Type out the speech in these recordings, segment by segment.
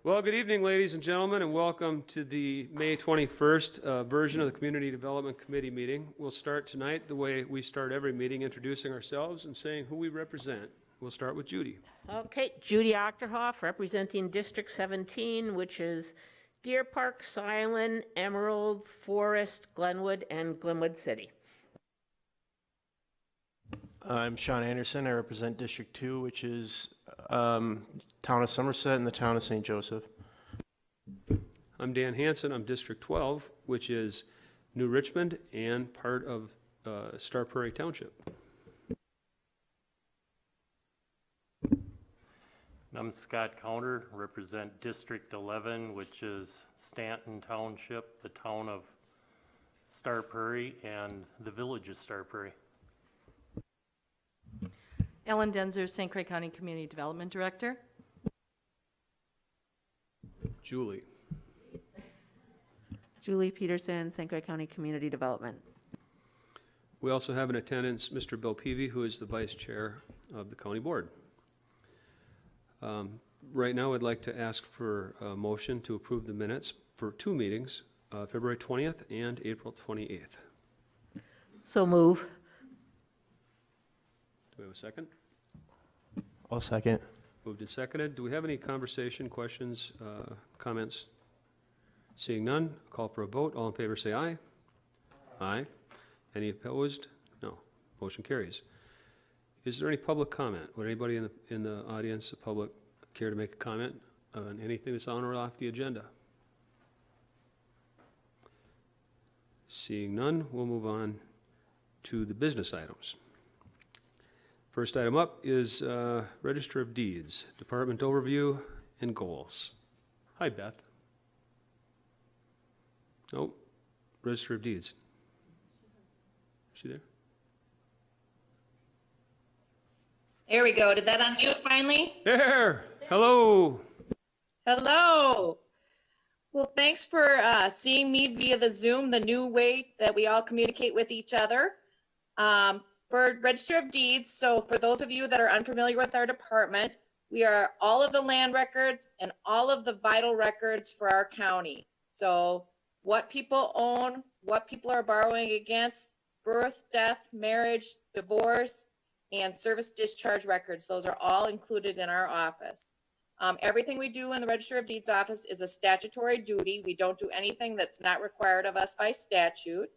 Well, good evening, ladies and gentlemen, and welcome to the May 21st version of the Community Development Committee meeting. We'll start tonight the way we start every meeting, introducing ourselves and saying who we represent. We'll start with Judy. Okay, Judy Achterhoff, representing District 17, which is Deer Park, Silen, Emerald, Forest, Glenwood, and Glenwood City. I'm Sean Anderson. I represent District 2, which is Town of Somerset and the Town of St. Joseph. I'm Dan Hansen. I'm District 12, which is New Richmond and part of Star Prairie Township. I'm Scott Counter, represent District 11, which is Stanton Township, the town of Star Prairie, and the village of Star Prairie. Ellen Denzer, St. Croix County Community Development Director. Julie. Julie Peterson, St. Croix County Community Development. We also have in attendance Mr. Bill Peavy, who is the Vice Chair of the County Board. Right now, I'd like to ask for a motion to approve the minutes for two meetings, February 20th and April 28th. So move. Do we have a second? I'll second. Moved and seconded. Do we have any conversation, questions, comments? Seeing none, call for a vote. All in favor say aye. Aye. Any opposed? No. Motion carries. Is there any public comment? Would anybody in the audience, the public, care to make a comment on anything that's on or off the agenda? Seeing none, we'll move on to the business items. First item up is Register of Deeds, Department Overview and Goals. Hi, Beth. Oh, Register of Deeds. Is she there? There we go. Did that unmute finally? There! Hello! Hello. Well, thanks for seeing me via the Zoom, the new way that we all communicate with each other. For Register of Deeds, so for those of you that are unfamiliar with our department, we are all of the land records and all of the vital records for our county. So what people own, what people are borrowing against, birth, death, marriage, divorce, and service discharge records. Those are all included in our office. Everything we do in the Register of Deeds office is a statutory duty. We don't do anything that's not required of us by statute.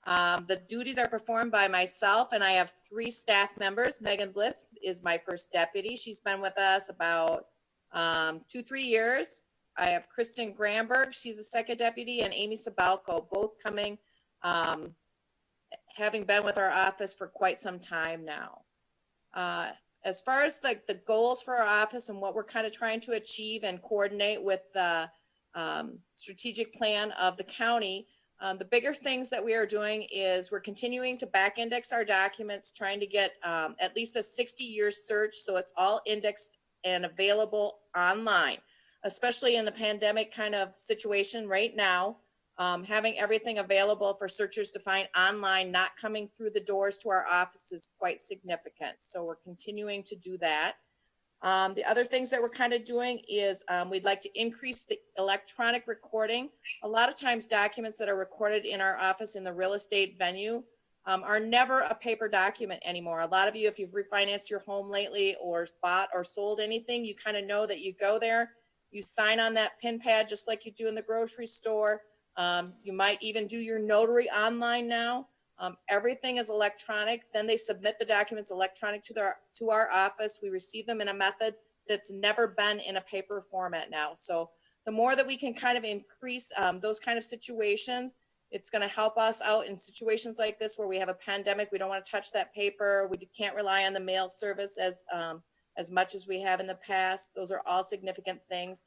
The duties are performed by myself, and I have 3 staff members. Megan Blitz is my first deputy. She's been with us about 2-3 years. I have Kristen Gramberg. She's a second deputy, and Amy Sabalco, both coming, having been with our office for quite some time now. As far as like the goals for our office and what we're kind of trying to achieve and coordinate with the strategic plan of the county, the bigger things that we are doing is we're continuing to back index our documents, trying to get at least a 60-year search so it's all indexed and available online, especially in the pandemic kind of situation right now. Having everything available for searchers to find online, not coming through the doors to our office is quite significant. So we're continuing to do that. The other things that we're kind of doing is we'd like to increase the electronic recording. A lot of times documents that are recorded in our office in the real estate venue are never a paper document anymore. A lot of you, if you've refinanced your home lately or bought or sold anything, you kind of know that you go there, you sign on that pin pad just like you do in the grocery store. You might even do your notary online now. Everything is electronic. Then they submit the documents electronic to our office. We receive them in a method that's never been in a paper format now. So the more that we can kind of increase those kind of situations, it's going to help us out in situations like this where we have a pandemic. We don't want to touch that paper. We can't rely on the mail service as much as we have in the past. Those are all significant things.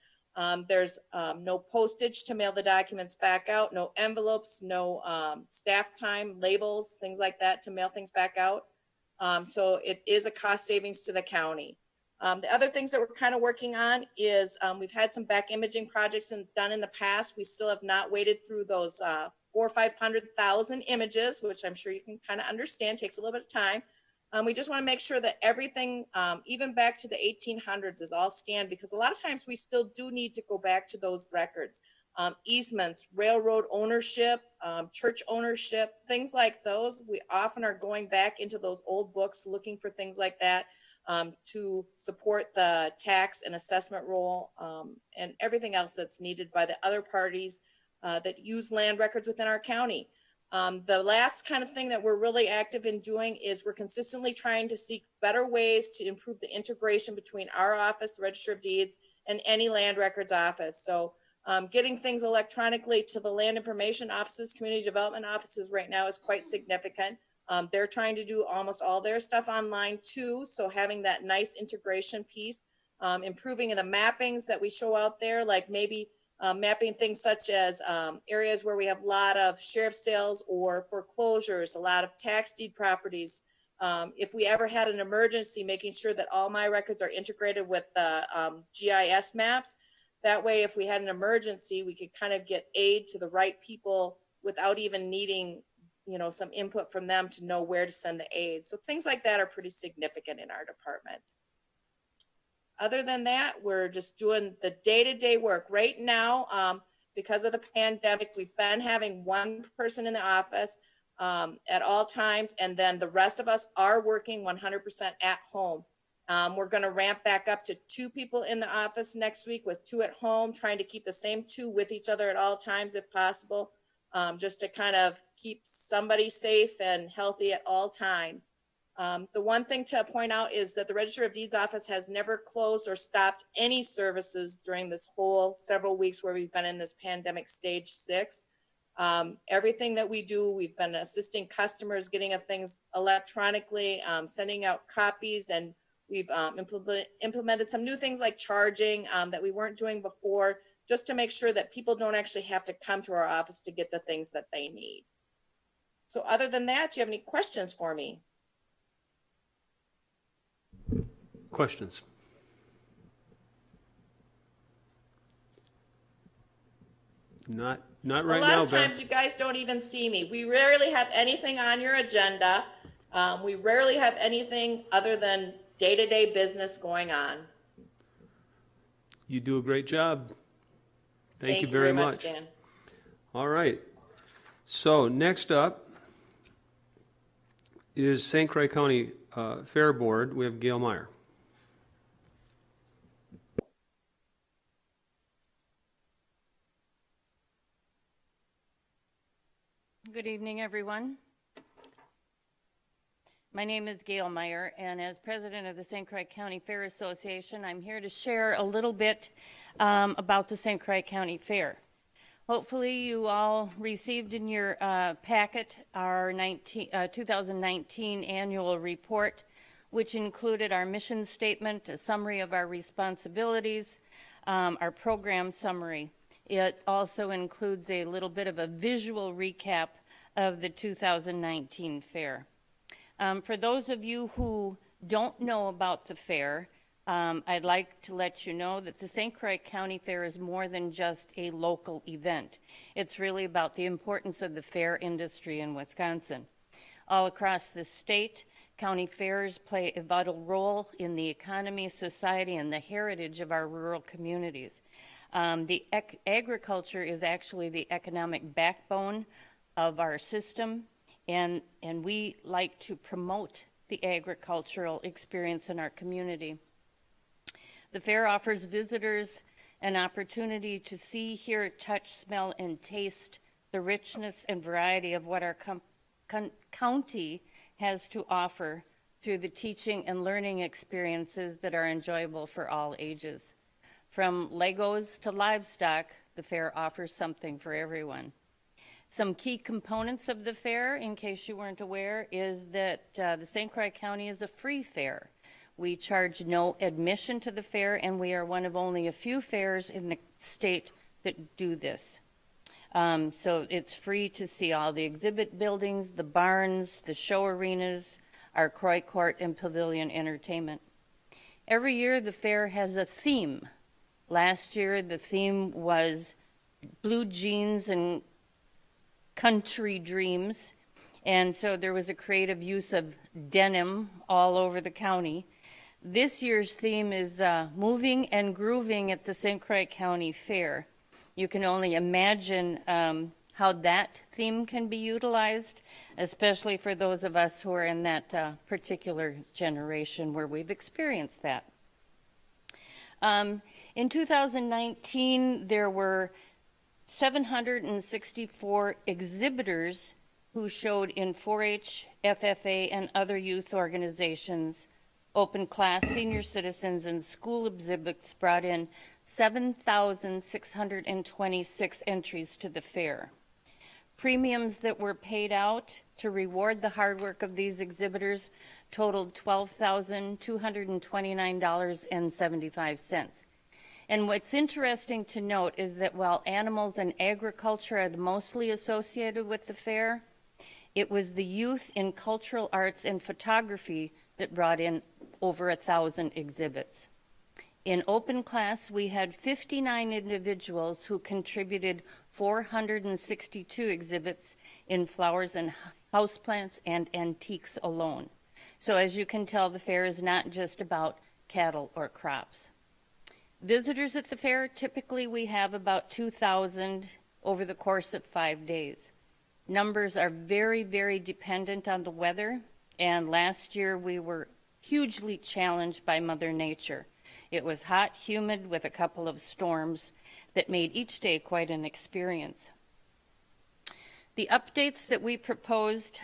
There's no postage to mail the documents back out, no envelopes, no staff time, labels, things like that to mail things back out. So it is a cost savings to the county. The other things that we're kind of working on is we've had some back imaging projects done in the past. We still have not waded through those 400,000 or 500,000 images, which I'm sure you can kind of understand takes a little bit of time. We just want to make sure that everything, even back to the 1800s, is all scanned, because a lot of times we still do need to go back to those records. Easements, railroad ownership, church ownership, things like those. We often are going back into those old books looking for things like that to support the tax and assessment roll, and everything else that's needed by the other parties that use land records within our county. The last kind of thing that we're really active in doing is we're consistently trying to seek better ways to improve the integration between our office, the Register of Deeds, and any land records office. So getting things electronically to the land information offices, community development offices right now is quite significant. They're trying to do almost all their stuff online too. So having that nice integration piece, improving the mappings that we show out there, like maybe mapping things such as areas where we have a lot of sheriff sales or foreclosures, a lot of tax deed properties. If we ever had an emergency, making sure that all my records are integrated with the GIS maps. That way, if we had an emergency, we could kind of get aid to the right people without even needing, you know, some input from them to know where to send the aid. So things like that are pretty significant in our department. Other than that, we're just doing the day-to-day work. Right now, because of the pandemic, we've been having one person in the office at all times, and then the rest of us are working 100% at home. We're going to ramp back up to 2 people in the office next week with 2 at home, trying to keep the same 2 with each other at all times if possible, just to kind of keep somebody safe and healthy at all times. The one thing to point out is that the Register of Deeds office has never closed or stopped any services during this whole several weeks where we've been in this pandemic stage 6. Everything that we do, we've been assisting customers, getting things electronically, sending out copies, and we've implemented some new things like charging that we weren't doing before, just to make sure that people don't actually have to come to our office to get the things that they need. So other than that, do you have any questions for me? Questions? Not right A now, lot of times Beth. you guys don't even see me. We rarely have anything on your agenda. We rarely have anything other than day-to-day business going on. You do a great job. Thank you very much. Dan. All right. So next up is St. Croix County Fair Board. We have Gail Meyer. Good evening, everyone. My name is Gail Meyer, and as president of the St. Croix County Fair Association, I'm here to share a little bit about the St. Croix County Fair. Hopefully you all received in your packet our 2019 annual report, which included our mission statement, a summary of our responsibilities, our program summary. It also includes a little bit of a visual recap of the 2019 fair. For those of you who don't know about the fair, I'd like to let you know that the St. Croix County Fair is more than just a local event. It's really about the importance of the fair industry in Wisconsin. All across the state, county fairs play a vital role in the economy, society, and the heritage of our rural communities. The agriculture is actually the economic backbone of our system, and we like to promote the agricultural experience in our community. The fair offers visitors an opportunity to see, hear, touch, smell, and taste the richness and variety of what our county has to offer through the teaching and learning experiences that are enjoyable for all ages. From Legos to livestock, the fair offers something for everyone. Some key components of the fair, in case you weren't aware, is that the St. Croix County is a free fair. We charge no admission to the fair, and we are one of only a few fairs in the state that do this. So it's free to see all the exhibit buildings, the barns, the show arenas, our Croix Court and Pavilion entertainment. Every year the fair has a theme. Last year the theme was blue jeans and country dreams, And so there was a creative use of denim all over the county. This year's theme is moving and grooving at the St. Croix County Fair. You can only imagine how that theme can be utilized, especially for those of us who are in that particular generation where we've experienced that. In 2019, there were 764 exhibitors who showed in 4-H, FFA, and other youth organizations. Open class, senior citizens, and school exhibits brought in 7,626 entries to the fair. Premiums that were paid out to reward the hard work of these exhibitors totaled $12,229.75. And what's interesting to note is that while animals and agriculture are mostly associated with the fair, it was the youth in cultural arts and photography that brought in over 1,000 exhibits. In open class, we had 59 individuals who contributed 462 exhibits in flowers and houseplants and antiques alone. So as you can tell, the fair is not just about cattle or crops. Visitors at the fair, typically we have about 2,000 over the course of 5 days. Numbers are very, very dependent on the weather, and last year we were hugely challenged by Mother Nature. It was hot, humid, with a couple of storms that made each day quite an experience. The updates that we proposed,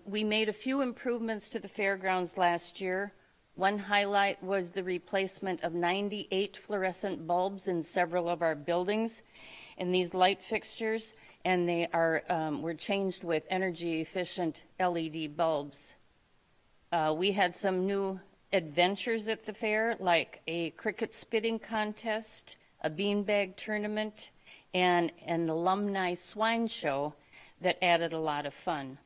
we made a few improvements to the fairgrounds last year. One highlight was the replacement of 98 fluorescent bulbs in several of our buildings, and these light fixtures, and they are were changed with energy-efficient LED bulbs. We had some new adventures at the fair, like a cricket spitting contest, a beanbag tournament, and an alumni swine show that added a lot of fun.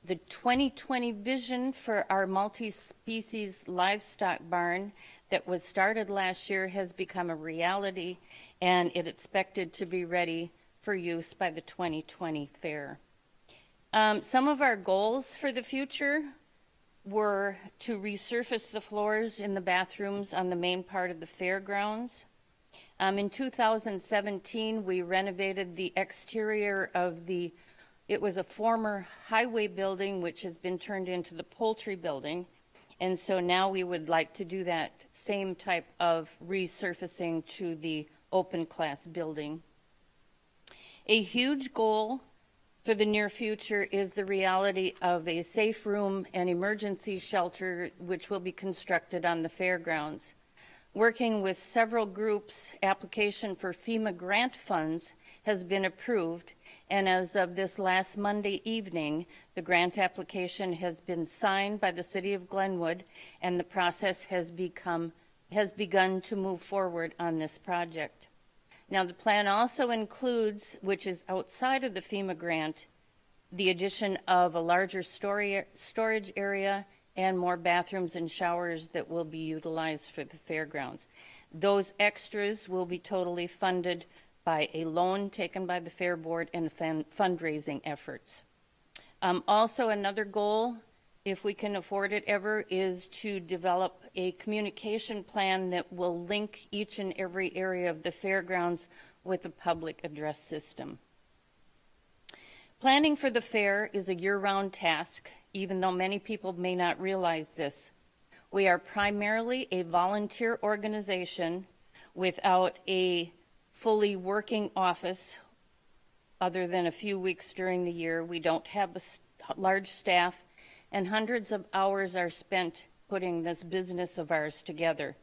The 2020 vision for our multi-species livestock barn that was started last year has become a reality, and it's expected to be ready for use by the 2020 fair. Some of our goals for the future were to resurface the floors in the bathrooms on the main part of the fairgrounds. In 2017, we renovated the exterior of it was a former highway building which has been turned into the poultry building, and so now we would like to do that same type of resurfacing to the open class building. A huge goal for the near future is the reality of a safe room and emergency shelter which will be constructed on the fairgrounds. Working with several groups, application for FEMA grant funds has been approved, and as of this last Monday evening, the grant application has been signed by the City of Glenwood, and the process has begun to move forward on this project. Now, the plan also includes, which is outside of the FEMA grant, the addition of a larger storage area and more bathrooms and showers that will be utilized for the fairgrounds. Those extras will be totally funded by a loan taken by the Fair Board and fundraising efforts. Also, another goal, if we can afford it ever, is to develop a communication plan that will link each and every area of the fairgrounds with a public address system. Planning for the fair is a year-round task, even though many people may not realize this. We are primarily a volunteer organization without a fully working office other than a few weeks during the year. We don't have a large staff, and hundreds of hours are spent putting this business of ours together.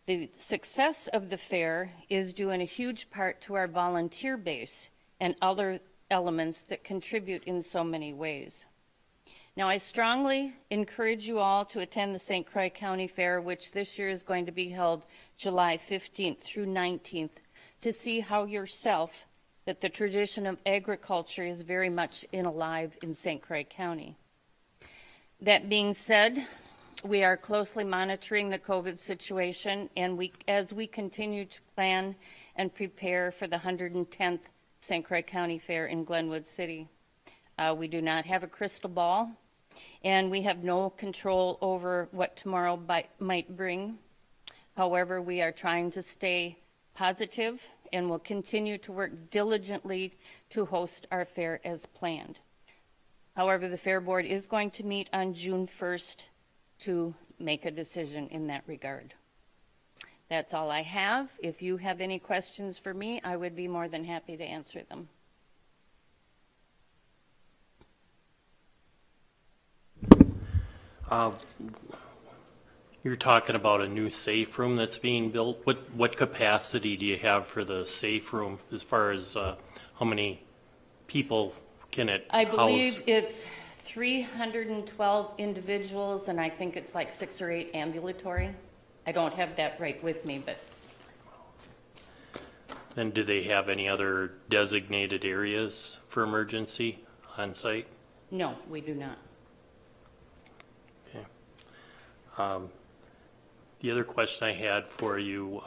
The success of the fair is due in a huge part to our volunteer base and other elements that contribute in so many ways. Now, I strongly encourage you all to attend the St. Croix County Fair, which this year is going to be held July 15th through 19th, to see how yourself that the tradition of agriculture is very much alive in St. Croix County. That being said, we are closely monitoring the COVID situation, and as we continue to plan and prepare for the 110th St. Croix County Fair in Glenwood City. We do not have a crystal ball, and we have no control over what tomorrow might bring. However, we are trying to stay positive and will continue to work diligently to host our fair as planned. However, the Fair Board is going to meet on June 1st to make a decision in that regard. That's all I have. If you have any questions for me, I would be more than happy to answer them. You're talking about a new safe room that's being built. What capacity do you have for the safe room as far as how many people can it house? I believe it's 312 individuals, and I think it's like 6 or 8 ambulatory. I don't have that right with me, but. And do they have any other designated areas for emergency on site? No, we do not. Okay. The other question I had for you,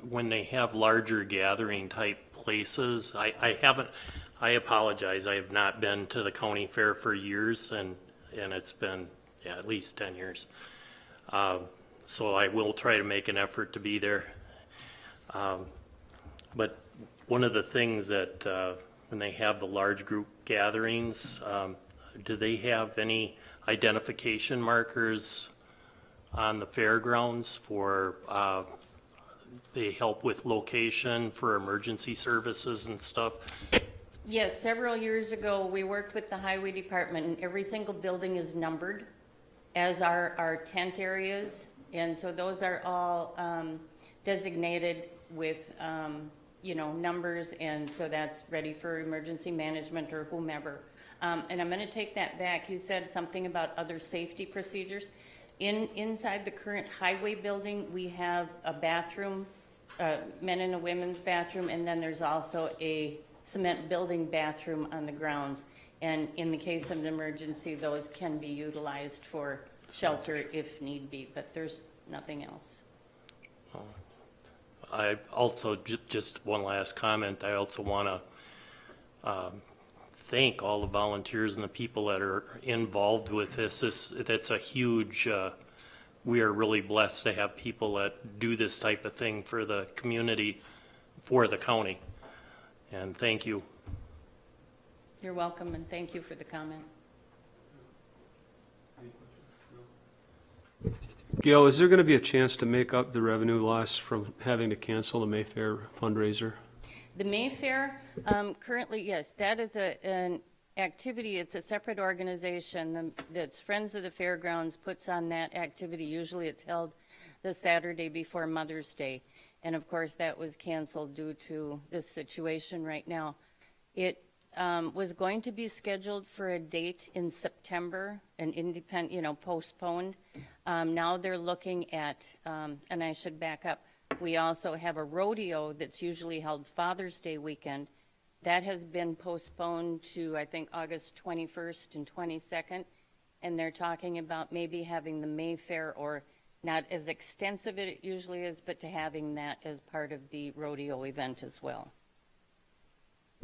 when they have larger gathering type places, I apologize, I have not been to the county fair for years, and it's been, at least 10 years. So I will try to make an effort to be there. But one of the things that, when they have the large group gatherings, do they have any identification markers on the fairgrounds for, they help with location for emergency services and stuff? Yes, several years ago, we worked with the highway department, and every single building is numbered, as are our tent areas. And so those are all designated with, numbers, and so that's ready for emergency management or whomever. And I'm gonna take that back. You said something about other safety procedures. Inside the current highway building, we have a bathroom, men and a women's bathroom, and then there's also a cement building bathroom on the grounds. And in the case of an emergency, those can be utilized for shelter if need be, but there's nothing else. I also, just one last comment, I also want to thank all the volunteers and the people that are involved with this. That's a huge, we are really blessed to have people that do this type of thing for the community, for the county. And thank you. You're welcome, and thank you for the comment. Gail, is there going to be a chance to make up the revenue loss from having to cancel the Mayfair fundraiser? The Mayfair, currently, yes, that is an activity. It's a separate organization that's Friends of the Fairgrounds puts on that activity. Usually it's held the Saturday before Mother's Day. And of course, that was canceled due to this situation right now. It was going to be scheduled for a date in September, an independent, postponed. Now they're looking at, and I should back up, we also have a rodeo that's usually held Father's Day weekend. That has been postponed to, I think, August 21st and 22nd. And they're talking about maybe having the Mayfair, or not as extensive as it usually is, but to having that as part of the rodeo event as well.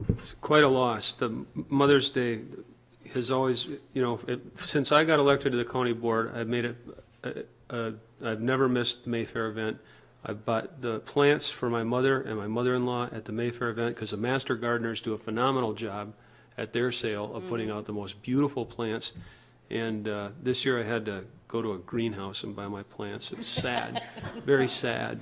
It's quite a loss. The Mother's Day has always, since I got elected to the county board, I've made it, I've never missed the Mayfair event. I bought the plants for my mother and my mother-in-law at the Mayfair event, because the master gardeners do a phenomenal job at their sale of putting out the most beautiful plants. And this year I had to go to a greenhouse and buy my plants. It's sad, very sad.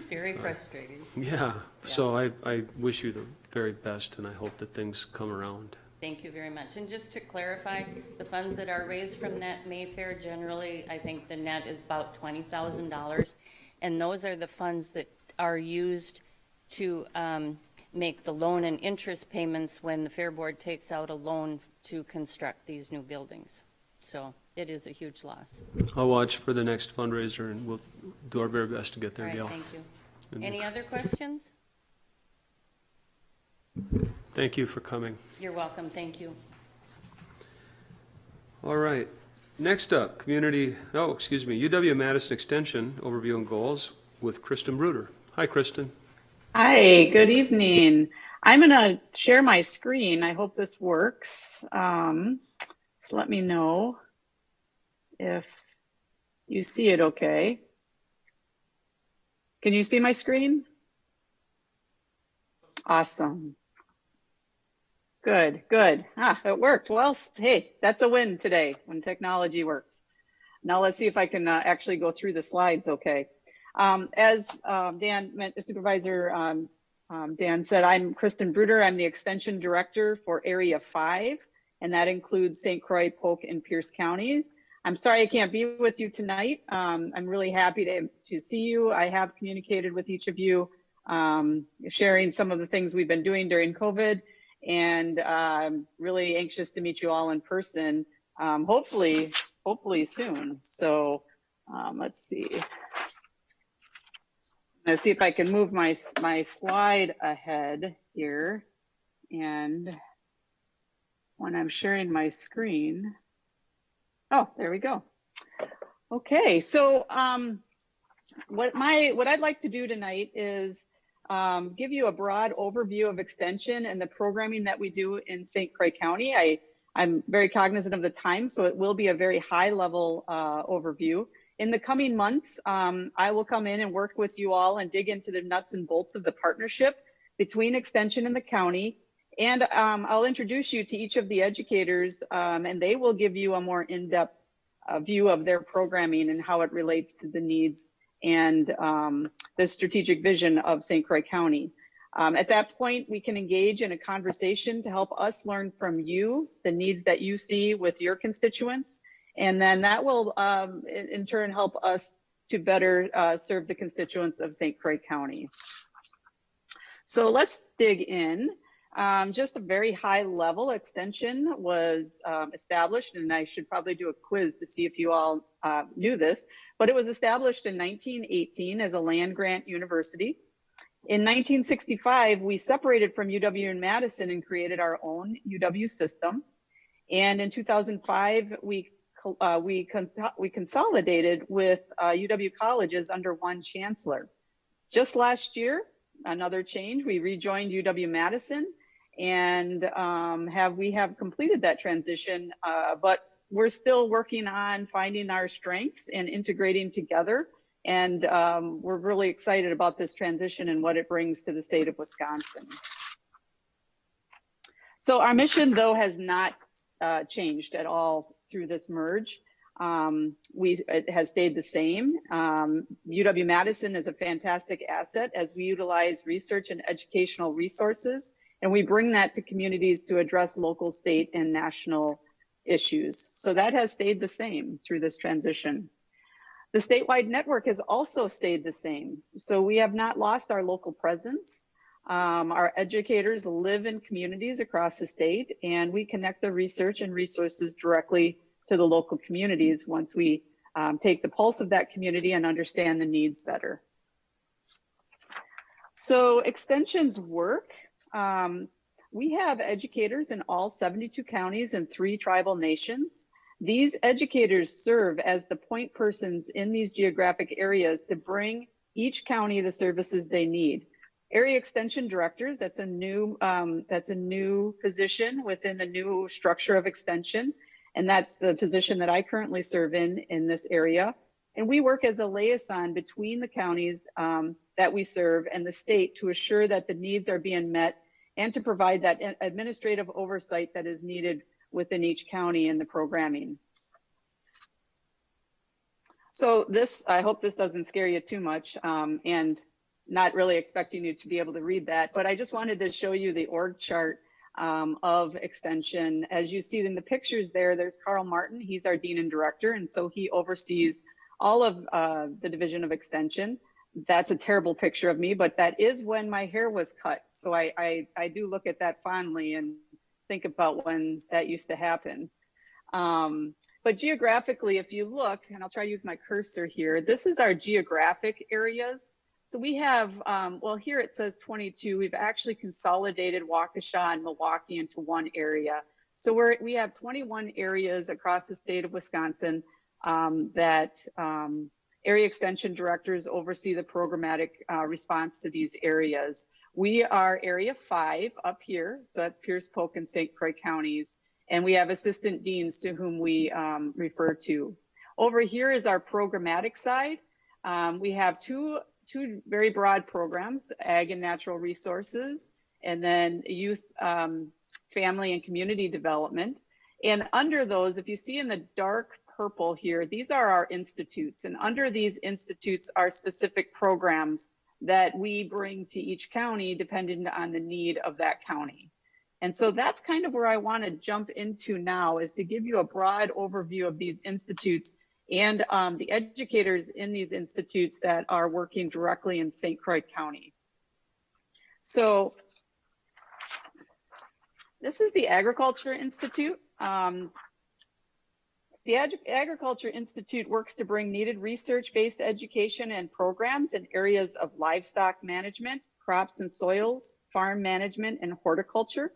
Very frustrating. Yeah, so I wish you the very best, and I hope that things come around. Thank you very much. And just to clarify, the funds that are raised from that Mayfair, generally, I think the net is about $20,000. And those are the funds that are used to make the loan and interest payments when the Fair Board takes out a loan to construct these new buildings. So it is a huge loss. I'll watch for the next fundraiser, and we'll do our very best to get there, All right, Gail. thank you. Any other questions? Thank you for coming. You're welcome, thank you. All right, next up, UW-Madison Extension Overview and Goals with Kristen Bruder. Hi, Kristen. Hi, good evening. I'm gonna share my screen. I hope this works. So let me know if you see it okay. Can you see my screen? Awesome. Good, good. It worked. Well, hey, that's a win today when technology works. Now let's see if I can actually go through the slides okay. As Supervisor Dan said, I'm Kristen Bruder. I'm the Extension Director for Area 5, and that includes St. Croix, Polk, and Pierce counties. I'm sorry I can't be with you tonight. I'm really happy to see you. I have communicated with each of you, sharing some of the things we've been doing during COVID, and really anxious to meet you all in person, hopefully soon. So let's see. Let's see if I can move my slide ahead here. And when I'm sharing my screen, oh, there we go. Okay, so what I'd like to do tonight is give you a broad overview of extension and the programming that we do in St. Croix County. I'm very cognizant of the time, so it will be a very high level overview. In the coming months, I will come in and work with you all and dig into the nuts and bolts of the partnership between Extension and the county. And I'll introduce you to each of the educators, and they will give you a more in-depth view of their programming and how it relates to the needs and the strategic vision of St. Croix County. At that point, we can engage in a conversation to help us learn from you the needs that you see with your constituents. And then that will, in turn, help us to better serve the constituents of St. Croix County. So let's dig in. Just a very high level extension was established, and I should probably do a quiz to see if you all knew this, but it was established in 1918 as a land grant university. In 1965, we separated from UW in Madison and created our own UW system. And in 2005, we consolidated with UW colleges under one chancellor. Just last year, another change, we rejoined UW Madison, and we have completed that transition, but we're still working on finding our strengths and integrating together. And we're really excited about this transition and what it brings to the state of Wisconsin. So our mission, though, has not changed at all through this merge. It has stayed the same. UW-Madison is a fantastic asset as we utilize research and educational resources, and we bring that to communities to address local, state, and national issues. So that has stayed the same through this transition. The statewide network has also stayed the same. So we have not lost our local presence. Our educators live in communities across the state, and we connect the research and resources directly to the local communities once we take the pulse of that community and understand the needs better. So extensions work. We have educators in all 72 counties and 3 tribal nations. These educators serve as the point persons in these geographic areas to bring each county the services they need. Area extension directors, that's a new position within the new structure of extension. And that's the position that I currently serve in this area. And we work as a liaison between the counties that we serve and the state to assure that the needs are being met and to provide that administrative oversight that is needed within each county in the programming. So I hope this doesn't scare you too much, and not really expecting you to be able to read that, but I just wanted to show you the org chart of extension. As you see in the pictures there's Carl Martin. He's our dean and director, and so he oversees all of the division of extension. That's a terrible picture of me, but that is when my hair was cut. So I do look at that fondly and think about when that used to happen. But geographically, if you look, and I'll try to use my cursor here, this is our geographic areas. So we have, well, here it says 22. We've actually consolidated Waukesha and Milwaukee into one area. So we have 21 areas across the state of Wisconsin that area extension directors oversee the programmatic response to these areas. We are Area 5 up here, so that's Pierce, Polk, and St. Croix counties, and we have assistant deans to whom we refer to. Over here is our programmatic side. We have two very broad programs, Ag and Natural Resources, and then Youth, Family, and Community Development. And under those, if you see in the dark purple here, these are our institutes. And under these institutes are specific programs that we bring to each county depending on the need of that county. And so that's kind of where I want to jump into now, is to give you a broad overview of these institutes and the educators in these institutes that are working directly in St. Croix County. So this is the Agriculture Institute. The Agriculture Institute works to bring needed research-based education and programs in areas of livestock management, crops and soils, farm management, and horticulture.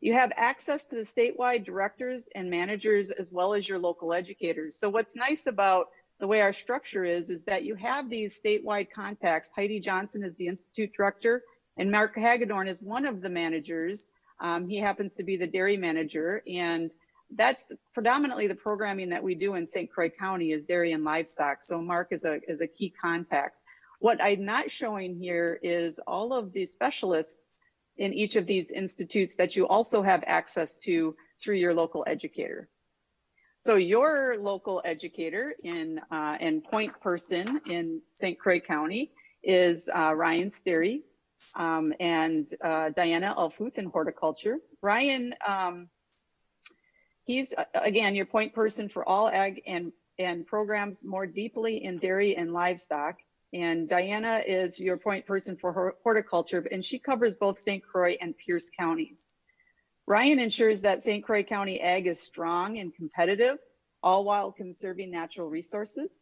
You have access to the statewide directors and managers as well as your local educators. So what's nice about the way our structure is that you have these statewide contacts. Heidi Johnson is the Institute Director, and Mark Hagedorn is one of the managers. He happens to be the dairy manager, and that's predominantly the programming that we do in St. Croix County is dairy and livestock. So Mark is a key contact. What I'm not showing here is all of the specialists in each of these institutes that you also have access to through your local educator. So your local educator and point person in St. Croix County is Ryan Sterry and Diana Alfuth in horticulture. Ryan, he's, again, your point person for all ag and programs more deeply in dairy and livestock. And Diana is your point person for horticulture, and she covers both St. Croix and Pierce counties. Ryan ensures that St. Croix County ag is strong and competitive, all while conserving natural resources.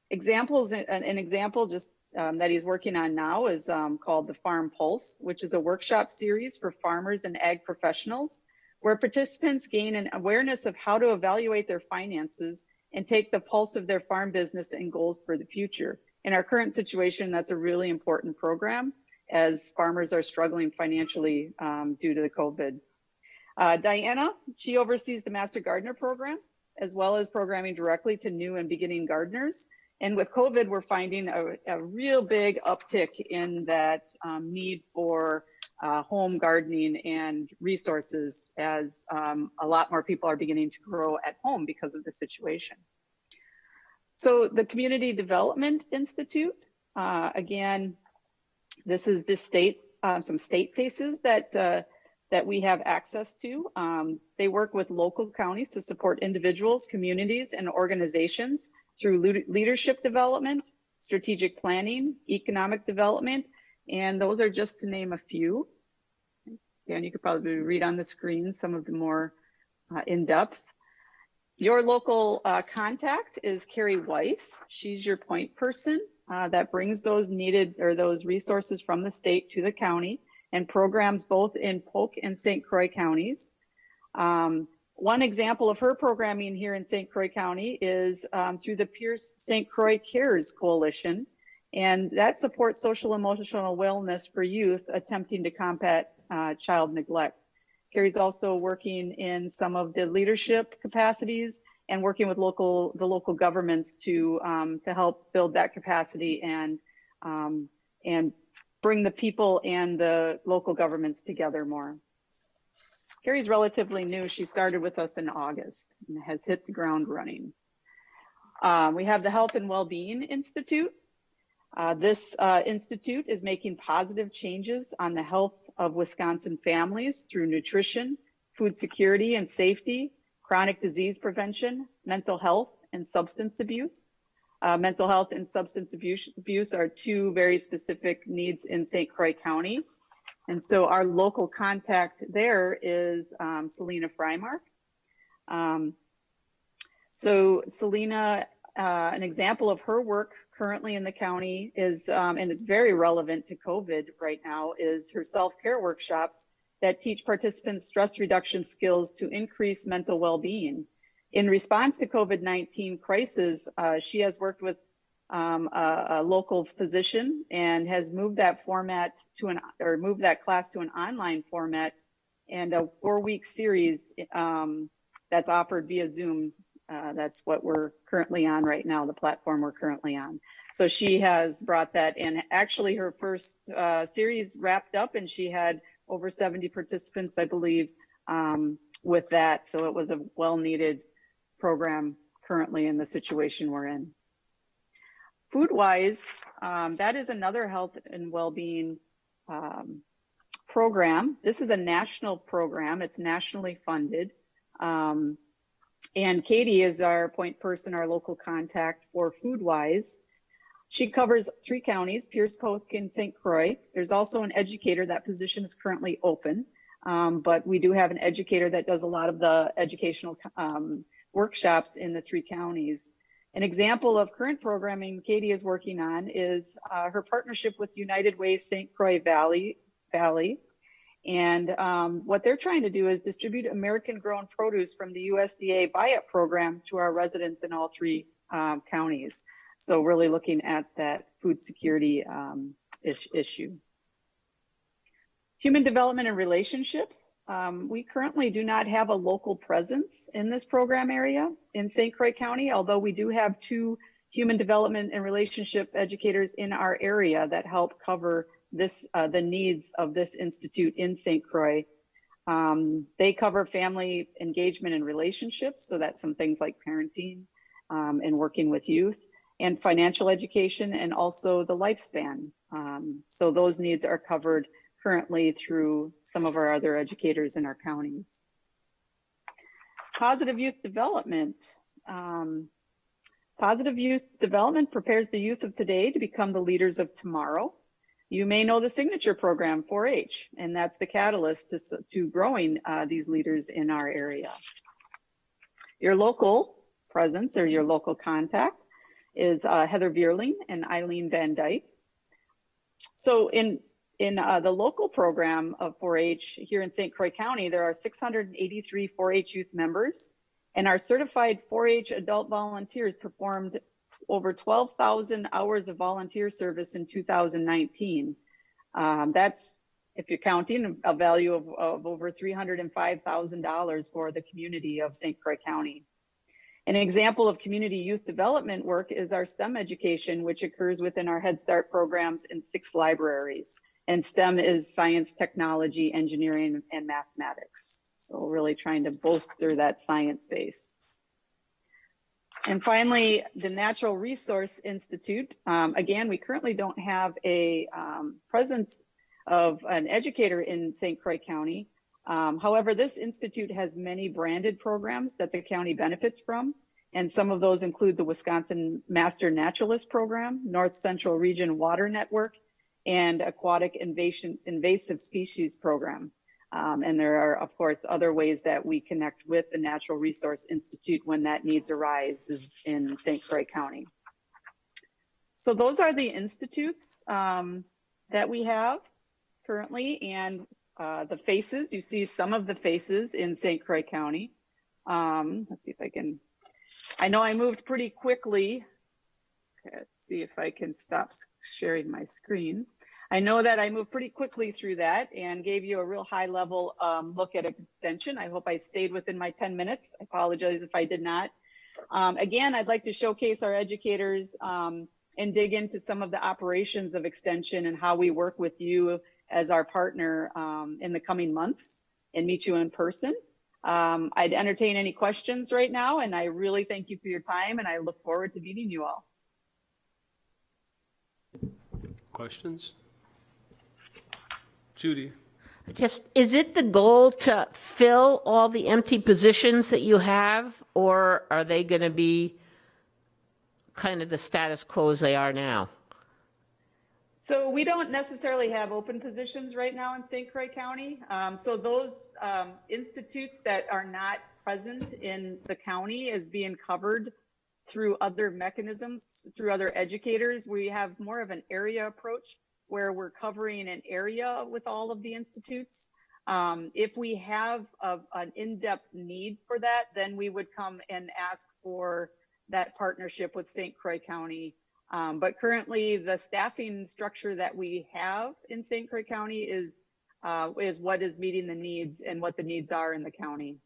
Examples, an example just that he's working on now is called the Farm Pulse, which is a workshop series for farmers and ag professionals, where participants gain an awareness of how to evaluate their finances and take the pulse of their farm business and goals for the future. In our current situation, that's a really important program as farmers are struggling financially due to the COVID. Diana, she oversees the Master Gardener program, as well as programming directly to new and beginning gardeners. And with COVID, we're finding a real big uptick in that need for home gardening and resources as a lot more people are beginning to grow at home because of the situation. So the Community Development Institute, again, this is the state, some state faces that we have access to. They work with local counties to support individuals, communities, and organizations through leadership development, strategic planning, economic development, and those are just to name a few. And you could probably read on the screen some of the more in-depth. Your local contact is Carrie Weiss. She's your point person that brings those needed or those resources from the state to the county and programs both in Polk and St. Croix counties. One example of her programming here in St. Croix County is through the Pierce St. Croix Cares Coalition, and that supports social emotional wellness for youth attempting to combat child neglect. Carrie's also working in some of the leadership capacities and working with the local governments to help build that capacity and bring the people and the local governments together more. Carrie's relatively new. She started with us in August and has hit the ground running. We have the Health and Wellbeing Institute. This institute is making positive changes on the health of Wisconsin families through nutrition, food security and safety, chronic disease prevention, mental health, and substance abuse. Mental health and substance abuse are two very specific needs in St. Croix County. And so our local contact there is Selena Freimark. So Selena, an example of her work currently in the county is, and it's very relevant to COVID right now, is her self-care workshops that teach participants stress reduction skills to increase mental well-being. In response to COVID-19 crisis, she has worked with a local physician and has moved that format to moved that class to an online format and a 4-week series that's offered via Zoom. That's what we're currently on right now, the platform we're currently on. So she has brought that in. Actually, her first series wrapped up and she had over 70 participants, I believe, with that. So it was a well-needed program currently in the situation we're in. Food-wise, that is another health and well-being program. This is a national program. It's nationally funded. And Katie is our point person, our local contact for Food-wise. She covers 3 counties, Pierce, Polk, and St. Croix. There's also an educator. That position is currently open, but we do have an educator that does a lot of the educational workshops in the 3 counties. An example of current programming Katie is working on is her partnership with United Way St. Croix Valley. And what they're trying to do is distribute American-grown produce from the USDA buy-up program to our residents in all 3 counties. So really looking at that food security issue. Human development and relationships. We currently do not have a local presence in this program area in St. Croix County, although we do have 2 human development and relationship educators in our area that help cover this, the needs of this institute in St. Croix. They cover family engagement and relationships, so that's some things like parenting and working with youth, and financial education, and also the lifespan. So those needs are covered currently through some of our other educators in our counties. Positive youth development. Positive youth development prepares the youth of today to become the leaders of tomorrow. You may know the signature program 4-H, and that's the catalyst to growing these leaders in our area. Your local presence or your local contact is Heather Vierling and Eileen Van Dyke. So in the local program of 4-H here in St. Croix County, there are 683 4-H youth members, and our certified 4-H adult volunteers performed over 12,000 hours of volunteer service in 2019. That's, if you're counting, a value of over $305,000 for the community of St. Croix County. An example of community youth development work is our STEM education, which occurs within our Head Start programs in 6 libraries. And STEM is science, technology, engineering, and mathematics. So really trying to bolster that science base. And finally, the Natural Resource Institute. Again, we currently don't have a presence of an educator in St. Croix County. However, this institute has many branded programs that the county benefits from. And some of those include the Wisconsin Master Naturalist Program, North Central Region Water Network, and Aquatic Invasive Species Program. And there are, of course, other ways that we connect with the Natural Resource Institute when that needs arises in St. Croix County. So those are the institutes that we have currently, and the faces. You see some of the faces in St. Croix County. Let's see if I can, I know I moved pretty quickly. Okay, let's see if I can stop sharing my screen. I know that I moved pretty quickly through that and gave you a real high level look at extension. I hope I stayed within my 10 minutes. I apologize if I did not. Again, I'd like to showcase our educators and dig into some of the operations of extension and how we work with you as our partner in the coming months and meet you in person. I'd entertain any questions right now, and I really thank you for your time, and I look forward to meeting you all. Questions? Judy? Just, is it the goal to fill all the empty positions that you have, or are they going to be kind of the status quo as they are now? So we don't necessarily have open positions right now in St. Croix County. So those institutes that are not present in the county is being covered through other mechanisms, through other educators. We have more of an area approach where we're covering an area with all of the institutes. If we have an in-depth need for that, then we would come and ask for that partnership with St. Croix County But currently the staffing structure that we have in St. Croix County is what is meeting the needs and what the needs are in the county.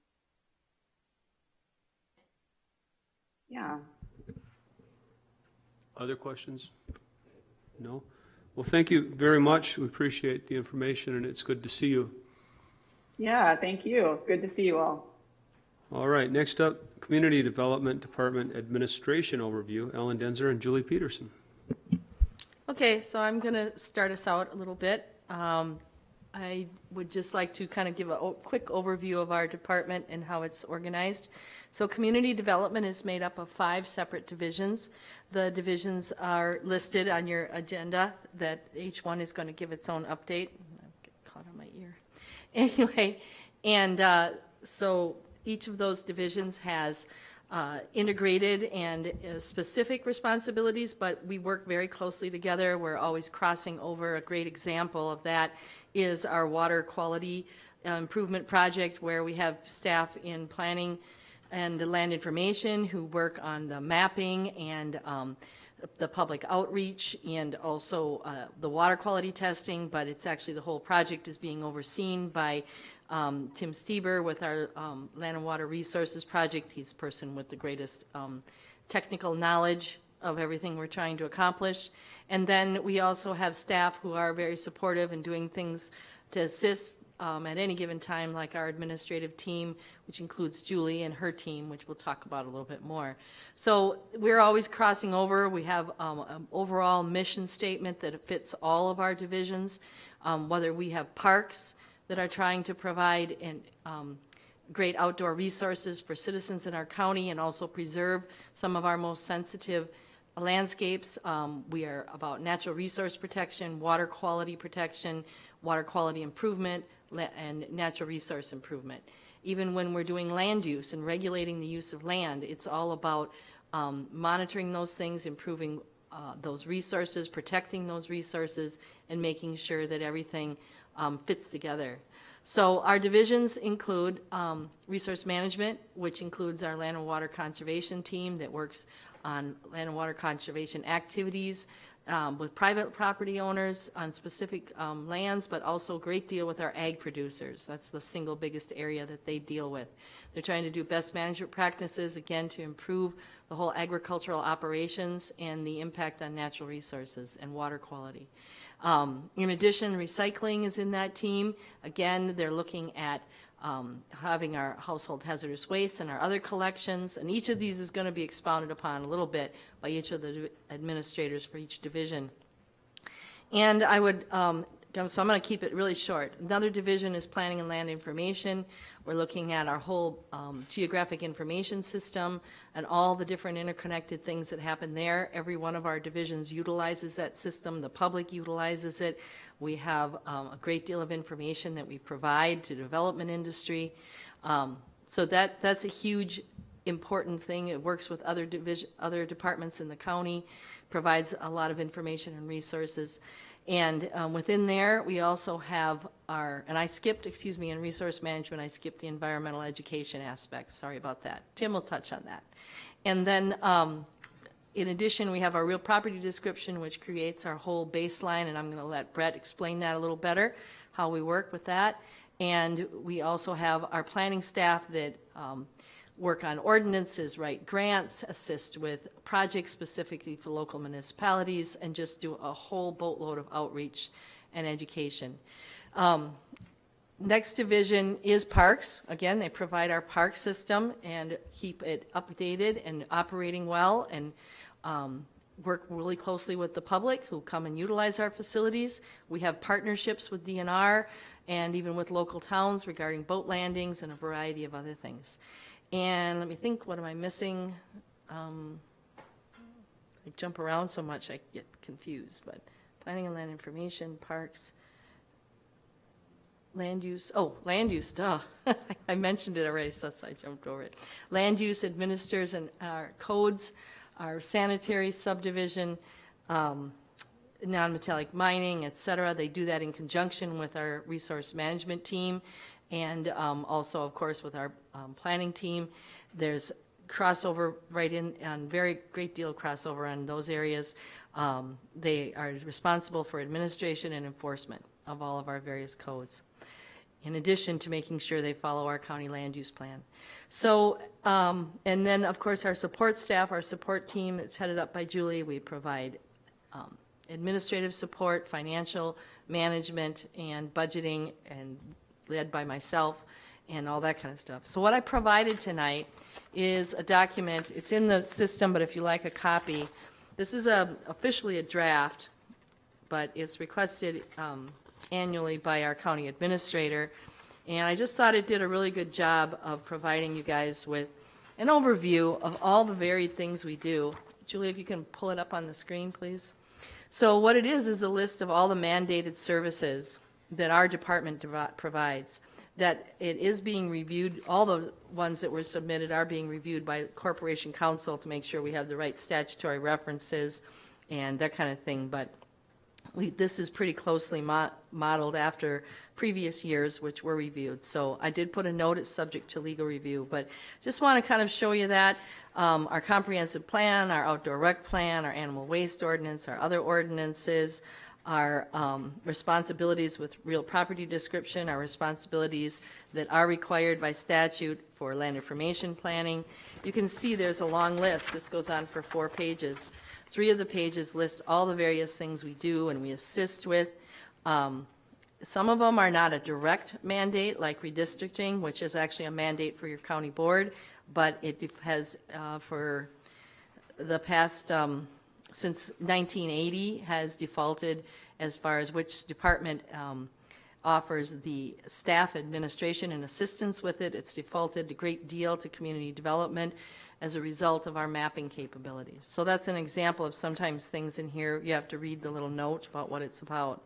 Yeah. Other questions? No? Well, thank you very much. We appreciate the information, and it's good to see you. Yeah, thank you. Good to see you all. All right, next up, Community Development Department Administration Overview, Ellen Denzer and Julie Peterson. Okay, so I'm going to start us out a little bit. I would just like to kind of give a quick overview of our department and how it's organized. So community development is made up of 5 separate divisions. The divisions are listed on your agenda, that each one is going to give its own update. I get caught on my ear. Anyway, and so each of those divisions has integrated and specific responsibilities, but we work very closely together. We're always crossing over. A great example of that is our water quality improvement project, where we have staff in planning and land information who work on the mapping and the public outreach and also the water quality testing, but it's actually the whole project is being overseen by Tim Stieber with our Land and Water Resources Project. He's the person with the greatest technical knowledge of everything we're trying to accomplish. And then we also have staff who are very supportive and doing things to assist at any given time, like our administrative team, which includes Julie and her team, which we'll talk about a little bit more. So we're always crossing over. We have an overall mission statement that fits all of our divisions, whether we have parks that are trying to provide great outdoor resources for citizens in our county and also preserve some of our most sensitive landscapes. We are about natural resource protection, water quality improvement, and natural resource improvement. Even when we're doing land use and regulating the use of land, it's all about monitoring those things, improving those resources, protecting those resources, and making sure that everything fits together. So our divisions include resource management, which includes our land and water conservation team that works on land and water conservation activities with private property owners on specific lands, but also a great deal with our ag producers. That's the single biggest area that they deal with. They're trying to do best management practices, again, to improve the whole agricultural operations and the impact on natural resources and water quality. In addition, recycling is in that team. Again, they're looking at having our household hazardous waste and our other collections, and each of these is going to be expounded upon a little bit by each of the administrators for each division. And I would, so I'm going to keep it really short. Another division is planning and land information. We're looking at our whole geographic information system and all the different interconnected things that happen there. Every one of our divisions utilizes that system. The public utilizes it. We have a great deal of information that we provide to the development industry. So that's a huge, important thing. It works with other departments in the county, provides a lot of information and resources. And within there, we also have and I skipped, in resource management, I skipped the environmental education aspect. Sorry about that. Tim will touch on that. And then in addition, we have our real property description, which creates our whole baseline, and I'm going to let Brett explain that a little better, how we work with that. And we also have our planning staff that work on ordinances, write grants, assist with projects specifically for local municipalities, and just do a whole boatload of outreach and education. Next division is parks. Again, they provide our park system and keep it updated and operating well, and work really closely with the public who come and utilize our facilities. We have partnerships with DNR and even with local towns regarding boat landings and a variety of other things. And let me think, what am I missing? I jump around so much I get confused, but planning and land information, parks, land use, duh. I mentioned it already, so I jumped over it. Land use administers and our codes, our sanitary subdivision, non-metallic mining, et cetera. They do that in conjunction with our resource management team and also, of course, with our planning team. There's crossover right in, and very great deal of crossover on those areas. They are responsible for administration and enforcement of all of our various codes, in addition to making sure they follow our county land use plan. So, and then, of course, our support staff, our support team, it's headed up by Julie. We provide administrative support, financial management, and budgeting, and led by myself, and all that kind of stuff. So what I provided tonight is a document. It's in the system, but if you like a copy, this is officially a draft, but it's requested annually by our county administrator. And I just thought it did a really good job of providing you guys with an overview of all the varied things we do. Julie, if you can pull it up on the screen, please. So what it is a list of all the mandated services that our department provides, that it is being reviewed. All the ones that were submitted are being reviewed by Corporation Counsel to make sure we have the right statutory references and that kind of thing. But this is pretty closely modeled after previous years, which were reviewed. So I did put a note, it's subject to legal review, but just want to kind of show you that. Our comprehensive plan, our outdoor rec plan, our animal waste ordinance, our other ordinances, our responsibilities with real property description, our responsibilities that are required by statute for land information planning. You can see there's a long list. This goes on for 4 pages. 3 of the pages list all the various things we do and we assist with. Some of them are not a direct mandate, like redistricting, which is actually a mandate for your county board, but it has, for the past, since 1980, has defaulted as far as which department offers the staff administration and assistance with it. It's defaulted a great deal to community development as a result of our mapping capabilities. So that's an example of sometimes things in here, you have to read the little note about what it's about.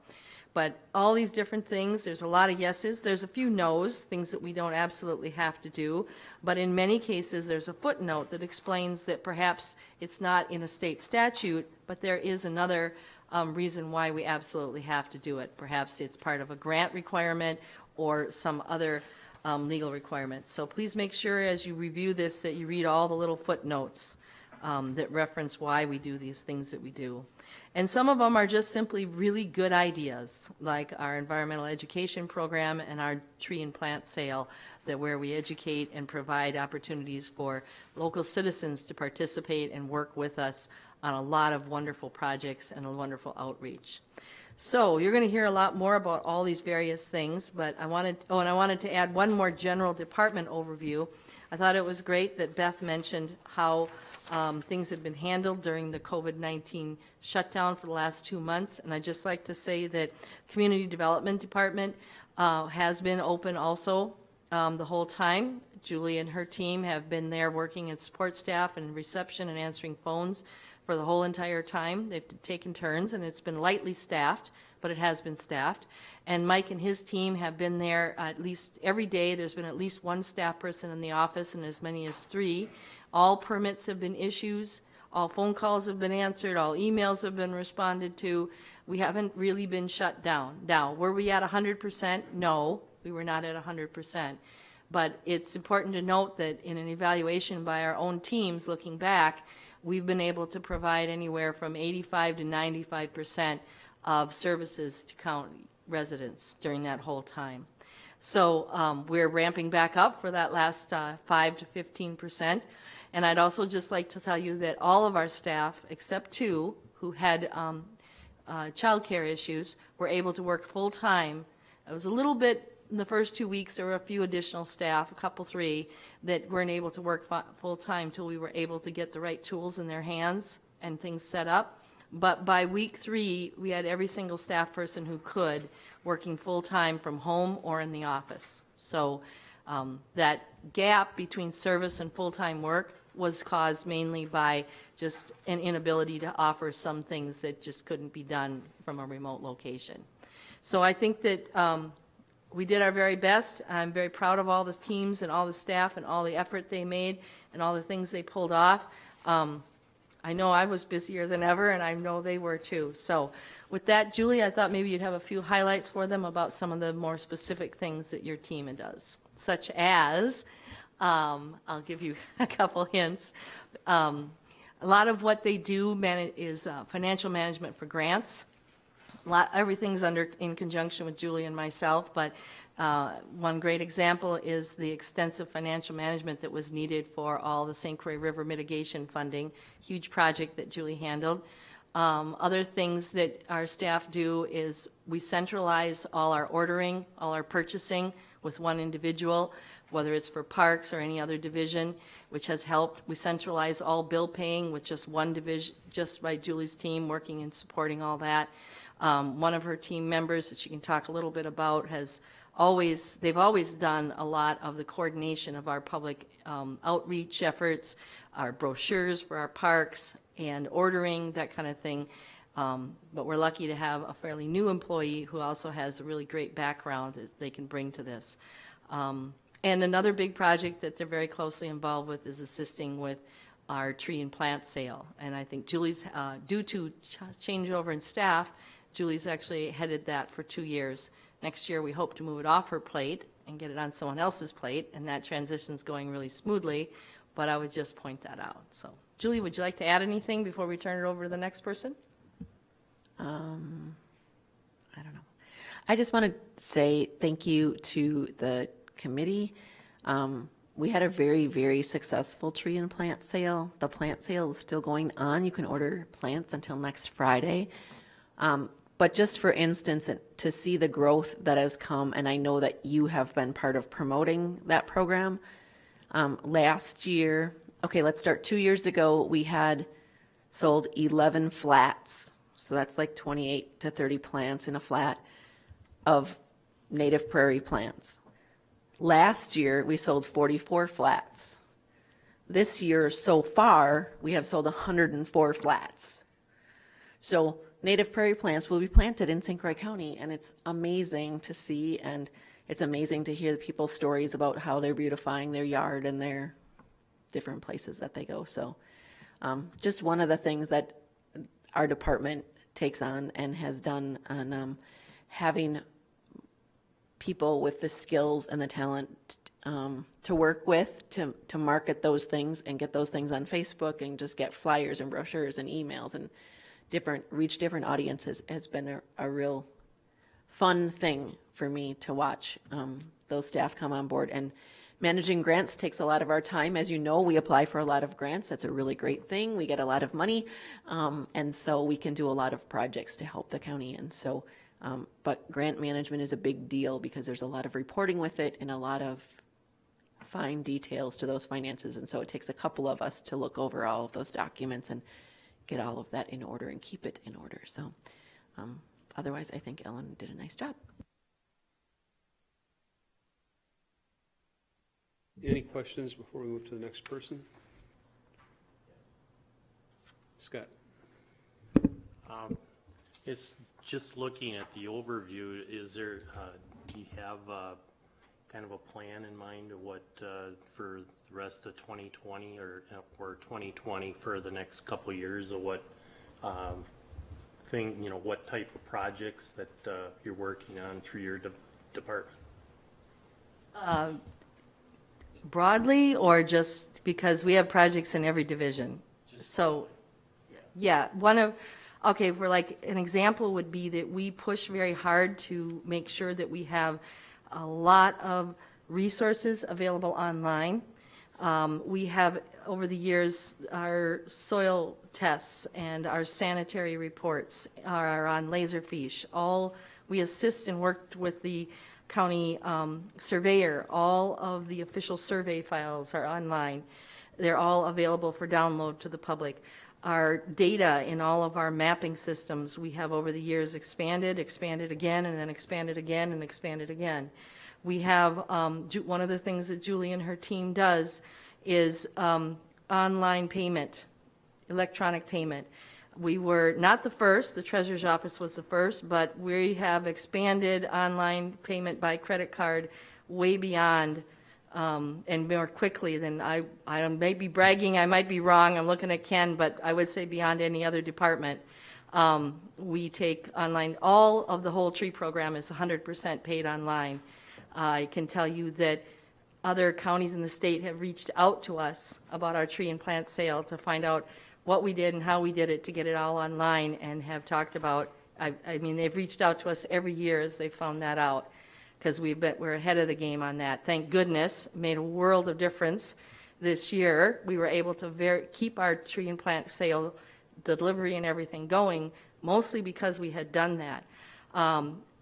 But all these different things, there's a lot of yeses, there's a few no's, things that we don't absolutely have to do, but in many cases there's a footnote that explains that perhaps it's not in a state statute, but there is another reason why we absolutely have to do it. Perhaps it's part of a grant requirement or some other legal requirements. So please make sure as you review this that you read all the little footnotes that reference why we do these things that we do. And some of them are just simply really good ideas, like our environmental education program and our tree and plant sale, that where we educate and provide opportunities for local citizens to participate and work with us on a lot of wonderful projects and a wonderful outreach. So you're going to hear a lot more about all these various things, but I wanted to add one more general department overview. I thought it was great that Beth mentioned how things have been handled during the COVID-19 shutdown for the last 2 months, and I'd just like to say that Community Development Department has been open also the whole time. Julie and her team have been there working as support staff and reception and answering phones for the whole entire time. They've taken turns, and it's been lightly staffed, but it has been staffed. And Mike and his team have been there at least every day. There's been at least 1 staff person in the office and as many as 3. All permits have been issued, all phone calls have been answered, all emails have been responded to. We haven't really been shut down. Now, were we at 100%? No, we were not at 100%. But it's important to note that in an evaluation by our own teams looking back, we've been able to provide anywhere from 85 to 95% of services to county residents during that whole time. So we're ramping back up for that last 5 to 15%. And I'd also just like to tell you that all of our staff, except 2 who had child care issues, were able to work full time. It was a little bit in the first 2 weeks. There were a few additional staff, a couple, 3, that weren't able to work full time till we were able to get the right tools in their hands and things set up. But by week 3, we had every single staff person who could working full time from home or in the office. So that gap between service and full-time work was caused mainly by just an inability to offer some things that just couldn't be done from a remote location. So I think that we did our very best. I'm very proud of all the teams and all the staff and all the effort they made and all the things they pulled off. I know I was busier than ever, and I know they were too. So with that, Julie, I thought maybe you'd have a few highlights for them about some of the more specific things that your team does, such as I'll give you a couple hints. A lot of what they do is financial management for grants. Everything's in conjunction with Julie and myself, but one great example is the extensive financial management that was needed for all the St. Croix River mitigation funding, huge project that Julie handled. Other things that our staff do is we centralize all our ordering, all our purchasing with one individual, whether it's for parks or any other division, which has helped. We centralize all bill paying with just one division, just by Julie's team working and supporting all that. One of her team members that she can talk a little bit about they've always done a lot of the coordination of our public outreach efforts, our brochures for our parks and ordering, that kind of thing. But we're lucky to have a fairly new employee who also has a really great background that they can bring to this. And another big project that they're very closely involved with is assisting with our tree and plant sale. And I think Julie's, due to changeover in staff, Julie's actually headed that for 2 years. Next year, we hope to move it off her plate and get it on someone else's plate, and that transition's going really smoothly, but I would just point that out. So, Julie, would you like to add anything before we turn it over to the next person? I don't know. I just want to say thank you to the committee. We had a very, very successful tree and plant sale. The plant sale is still going on. You can order plants until next Friday. But just for instance, to see the growth that has come, and I know that you have been part of promoting that program. Last year, okay, let's start 2 years ago, we had sold 11 flats. So that's like 28 to 30 plants in a flat of native prairie plants. Last year, we sold 44 flats. This year, so far, we have sold 104 flats. So native prairie plants will be planted in St. Croix County, and it's amazing to see, and it's amazing to hear the people's stories about how they're beautifying their yard and their different places that they go. So just one of the things that our department takes on and has done on having people with the skills and the talent to work with to market those things and get those things on Facebook and just get flyers and brochures and emails and reach different audiences has been a real fun thing for me to watch those staff come on board. And managing grants takes a lot of our time. As you know, we apply for a lot of grants. That's a really great thing. We get a lot of money, and so we can do a lot of projects to help the county. And so, but grant management is a big deal because there's a lot of reporting with it and a lot of fine details to those finances. And so it takes a couple of us to look over all of those documents and get all of that in order and keep it in order. So otherwise, I think Ellen did a nice job. Any questions before we move to the next person? Scott. It's just looking at the overview, is there, do you have kind of a plan in mind of what for the rest of 2020 or 2020 for the next couple of years of what what type of projects that you're working on through your department? Broadly, or just because we have projects in every division? So, yeah, for like an example would be that we push very hard to make sure that we have a lot of resources available online. We have, over the years, our soil tests and our sanitary reports are on Laserfiche. We assist and worked with the county surveyor. All of the official survey files are online. They're all available for download to the public. Our data in all of our mapping systems, we have over the years expanded again, and then expanded again, and expanded again. We have, one of the things that Julie and her team does is online payment, electronic payment. We were not the first, the Treasurer's Office was the first, but we have expanded online payment by credit card way beyond and more quickly than I may be bragging, I might be wrong, I'm looking at Ken, but I would say beyond any other department. We take online, all of the whole tree program is 100% paid online. I can tell you that other counties in the state have reached out to us about our tree and plant sale to find out what we did and how we did it to get it all online, and have talked about, I mean, they've reached out to us every year as they found that out, because we're ahead of the game on that. Thank goodness, made a world of difference this year. We were able to keep our tree and plant sale delivery and everything going, mostly because we had done that.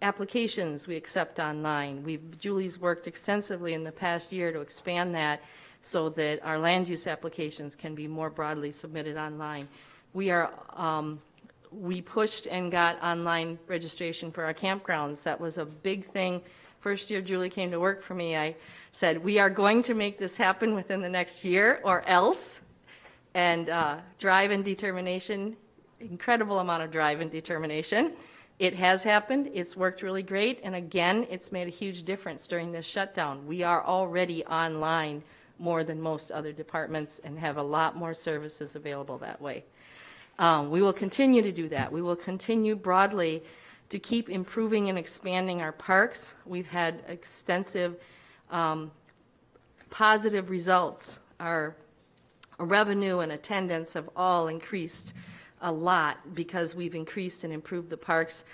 Applications we accept online. Julie's worked extensively in the past year to expand that so that our land use applications can be more broadly submitted online. We pushed and got online registration for our campgrounds. That was a big thing. First year Julie came to work for me, I said, we are going to make this happen within the next year or else. And drive and determination, incredible amount of drive and determination. It has happened. It's worked really great. And again, it's made a huge difference during this shutdown. We are already online more than most other departments and have a lot more services available that way. We will continue to do that. We will continue broadly to keep improving and expanding our parks. We've had extensive positive results. Our revenue and attendance have all increased a lot because we've increased and improved the parks,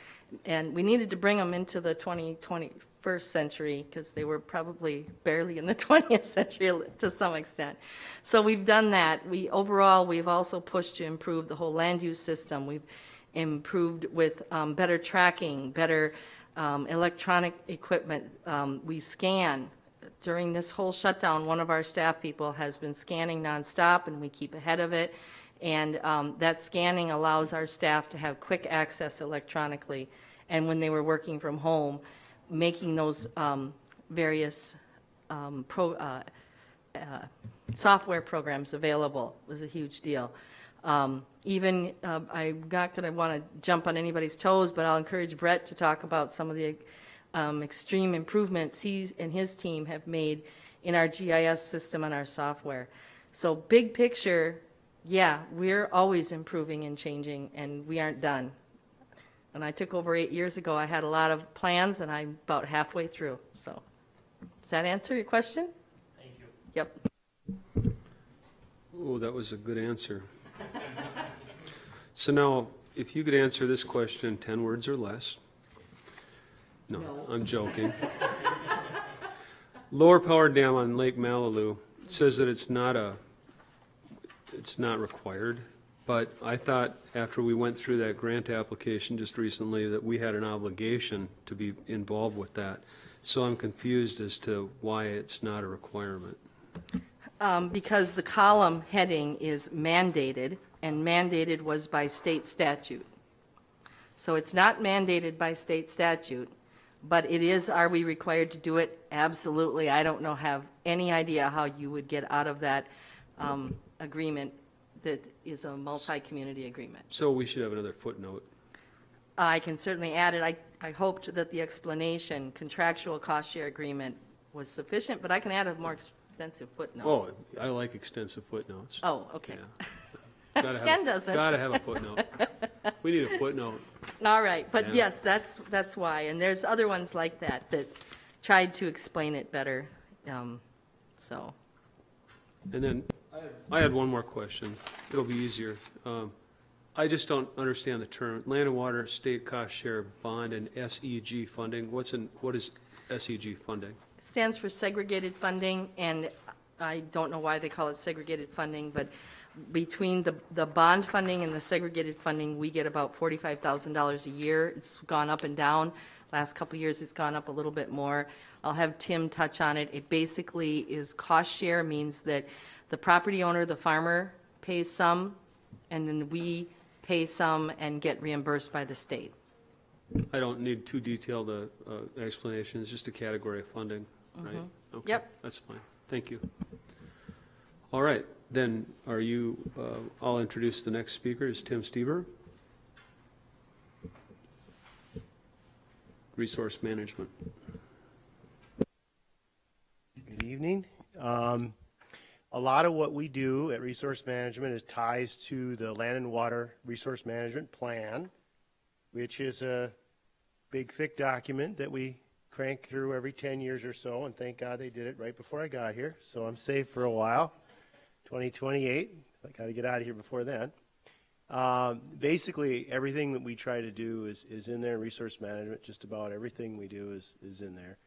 and we needed to bring them into the 21st century because they were probably barely in the 20th century to some extent. So we've done that. We've also pushed to improve the whole land use system. We've improved with better tracking, better electronic equipment. We scan. During this whole shutdown, one of our staff people has been scanning nonstop, and we keep ahead of it. And that scanning allows our staff to have quick access electronically. And when they were working from home, making those various software programs available was a huge deal. I'm not going to want to jump on anybody's toes, but I'll encourage Brett to talk about some of the extreme improvements he and his team have made in our GIS system and our software. So big picture, yeah, we're always improving and changing, and we aren't done. When I took over 8 years ago, I had a lot of plans, and I'm about halfway through. So does that answer your question? Thank you. Yep. Oh, that was a good answer. So now, if you could answer this question in 10 words or less. No. I'm joking. Lower Power Dam on Lake Malibu, it says that it's not required, but I thought after we went through that grant application just recently that we had an obligation to be involved with that. So I'm confused as to why it's not a requirement. Because the column heading is mandated, and mandated was by state statute. So it's not mandated by state statute, but it is, are we required to do it? Absolutely. I don't have any idea how you would get out of that agreement that is a multi-community agreement. So we should have another footnote. I can certainly add it. I hoped that the explanation, contractual cost share agreement, was sufficient, but I can add a more extensive footnote. Oh, I like extensive footnotes. Oh, okay. Yeah. Ken doesn't. Gotta have a footnote. We need a footnote. All right, but Yeah. yes, that's why. And there's other ones like that tried to explain it better. So, And then I had one more question. It'll be easier. I just don't understand the term, land and water, state cost share bond, and SEG funding. What is SEG funding? stands for segregated funding, and I don't know why they call it segregated funding, but between the bond funding and the segregated funding, we get about $45,000 a year. It's gone up and down. Last couple of years, it's gone up a little bit more. I'll have Tim touch on it. It basically is cost share, means that the property owner, the farmer, pays some, and then we pay some and get reimbursed by the state. I don't need too detailed explanation, it's just a category of funding, right? Okay, Yep. that's fine, thank you. All right, then, I'll introduce the next speaker, is Tim Stieber. Resource Management. Good evening. A lot of what we do at Resource Management is ties to the Land and Water Resource Management Plan, which is a big, thick document that we crank through every 10 years or so, and thank God they did it right before I got here, so I'm safe for a while. 2028, I got to get out of here before then. Basically, everything that we try to do is in there. Resource management, just about everything we do is in there.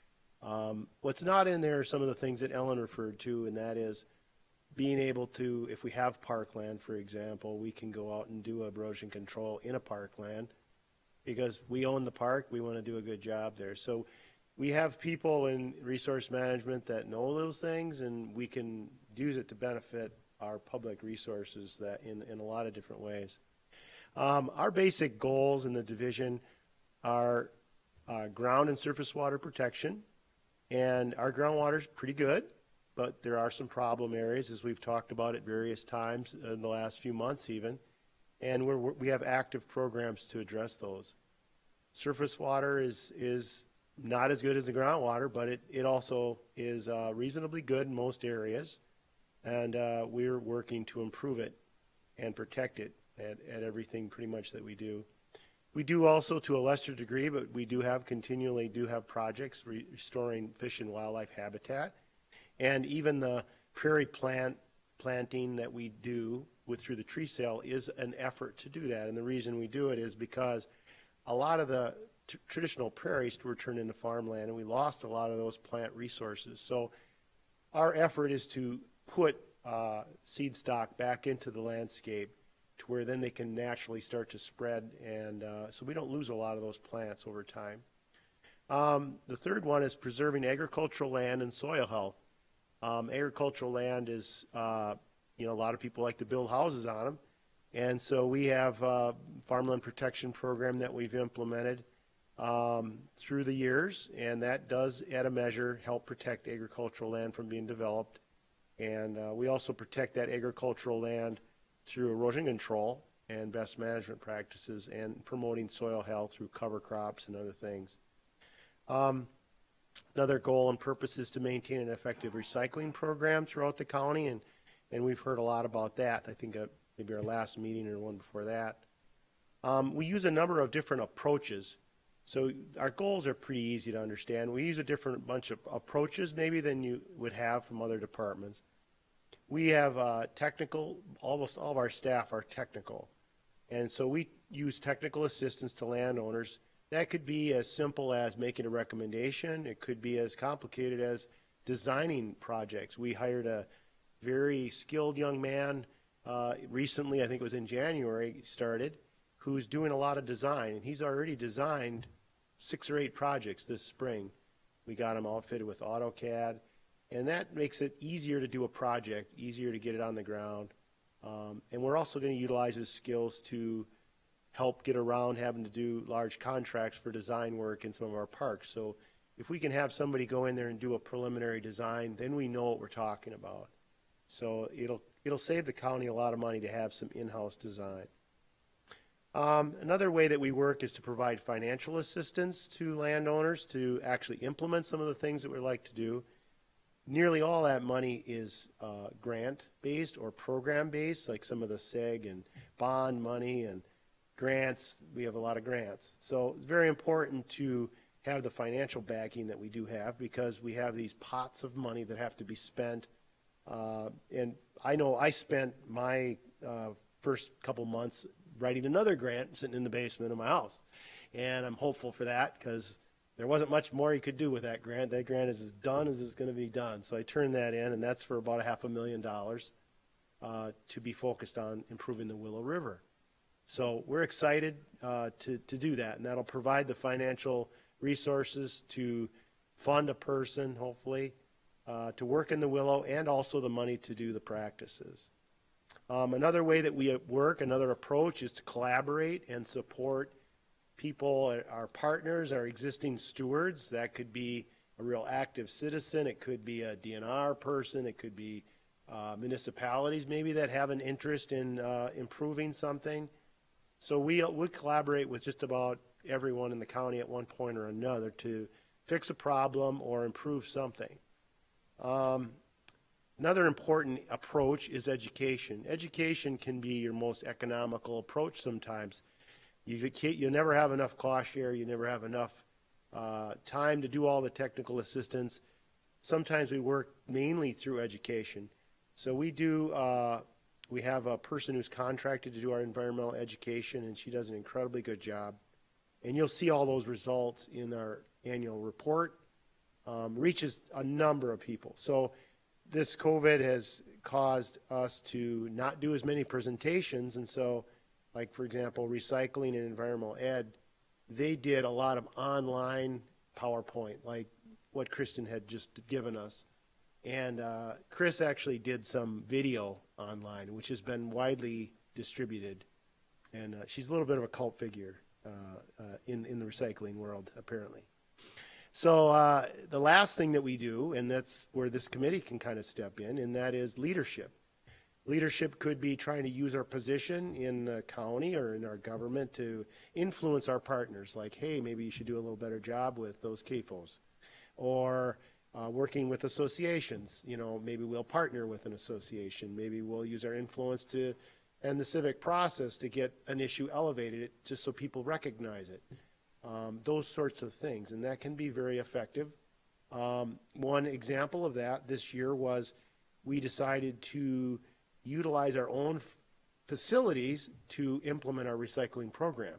What's not in there are some of the things that Ellen referred to, and that is being able to, if we have parkland, for example, we can go out and do erosion control in a parkland because we own the park. We want to do a good job there. So we have people in resource management that know those things, and we can use it to benefit our public resources that in a lot of different ways. Our basic goals in the division are ground and surface water protection, and our groundwater is pretty good, but there are some problem areas, as we've talked about at various times in the last few months even, and we have active programs to address those. Surface water is not as good as the groundwater, but it also is reasonably good in most areas, and we're working to improve it and protect it at everything pretty much that we do. We do also, to a lesser degree, but we continually do have projects restoring fish and wildlife habitat. And even the prairie planting that we do through the tree sale is an effort to do that. And the reason we do it is because a lot of the traditional prairies were turned into farmland, and we lost a lot of those plant resources. So our effort is to put seed stock back into the landscape to where then they can naturally start to spread, and so we don't lose a lot of those plants over time. The third one is preserving agricultural land and soil health. Agricultural land is, a lot of people like to build houses on them, and so we have a farmland protection program that we've implemented through the years, and that does, at a measure, help protect agricultural land from being developed. And we also protect that agricultural land through erosion control and best management practices and promoting soil health through cover crops and other things. Another goal and purpose is to maintain an effective recycling program throughout the county, and we've heard a lot about that. I think maybe our last meeting or one before that. We use a number of different approaches. So our goals are pretty easy to understand. We use a different bunch of approaches maybe than you would have from other departments. We have technical, almost all of our staff are technical. And so we use technical assistance to landowners. That could be as simple as making a recommendation. It could be as complicated as designing projects. We hired a very skilled young man recently, I think it was in January, started, who's doing a lot of design. And he's already designed 6 or 8 projects this spring. We got him outfitted with AutoCAD. And that makes it easier to do a project, easier to get it on the ground. And we're also going to utilize his skills to help get around having to do large contracts for design work in some of our parks. So if we can have somebody go in there and do a preliminary design, then we know what we're talking about. So it'll save the county a lot of money to have some in-house design. Another way that we work is to provide financial assistance to landowners to actually implement some of the things that we like to do. Nearly all that money is grant-based or program-based, like some of the Seg and bond money and grants. We have a lot of grants. So it's very important to have the financial backing that we do have, because we have these pots of money that have to be spent. And I know I spent my first couple months writing another grant sitting in the basement of my house. And I'm hopeful for that, because there wasn't much more you could do with that grant. That grant is as done as it's going to be done. So I turned that in, and that's for about $500,000 to be focused on improving the Willow River. So we're excited to do that, and that'll provide the financial resources to fund a person, hopefully, to work in the Willow, and also the money to do the practices. Another way that we work, another approach, is to collaborate and support people, our partners, our existing stewards. That could be a real active citizen. It could be a DNR person. It could be municipalities maybe that have an interest in improving something. So we collaborate with just about everyone in the county at one point or another to fix a problem or improve something. Another important approach is education. Education can be your most economical approach sometimes. You never have enough cost share. You never have enough time to do all the technical assistance. Sometimes we work mainly through education. So we have a person who's contracted to do our environmental education, and she does an incredibly good job. And you'll see all those results in our annual report. Reaches a number of people. So this COVID has caused us to not do as many presentations. And so, like, for example, recycling and environmental ed, they did a lot of online PowerPoint, like what Kristen had just given us. And Chris actually did some video online, which has been widely distributed. And she's a little bit of a cult figure in the recycling world, apparently. So the last thing that we do, and that's where this committee can kind of step in, and that is leadership. Leadership could be trying to use our position in the county or in our government to influence our partners, like, hey, maybe you should do a little better job with those CAFOs. Or working with associations, you know, maybe we'll partner with an association. Maybe we'll use our influence to, and the civic process to get an issue elevated just so people recognize it. Those sorts of things, and that can be very effective. One example of that this year was we decided to utilize our own facilities to implement our recycling program.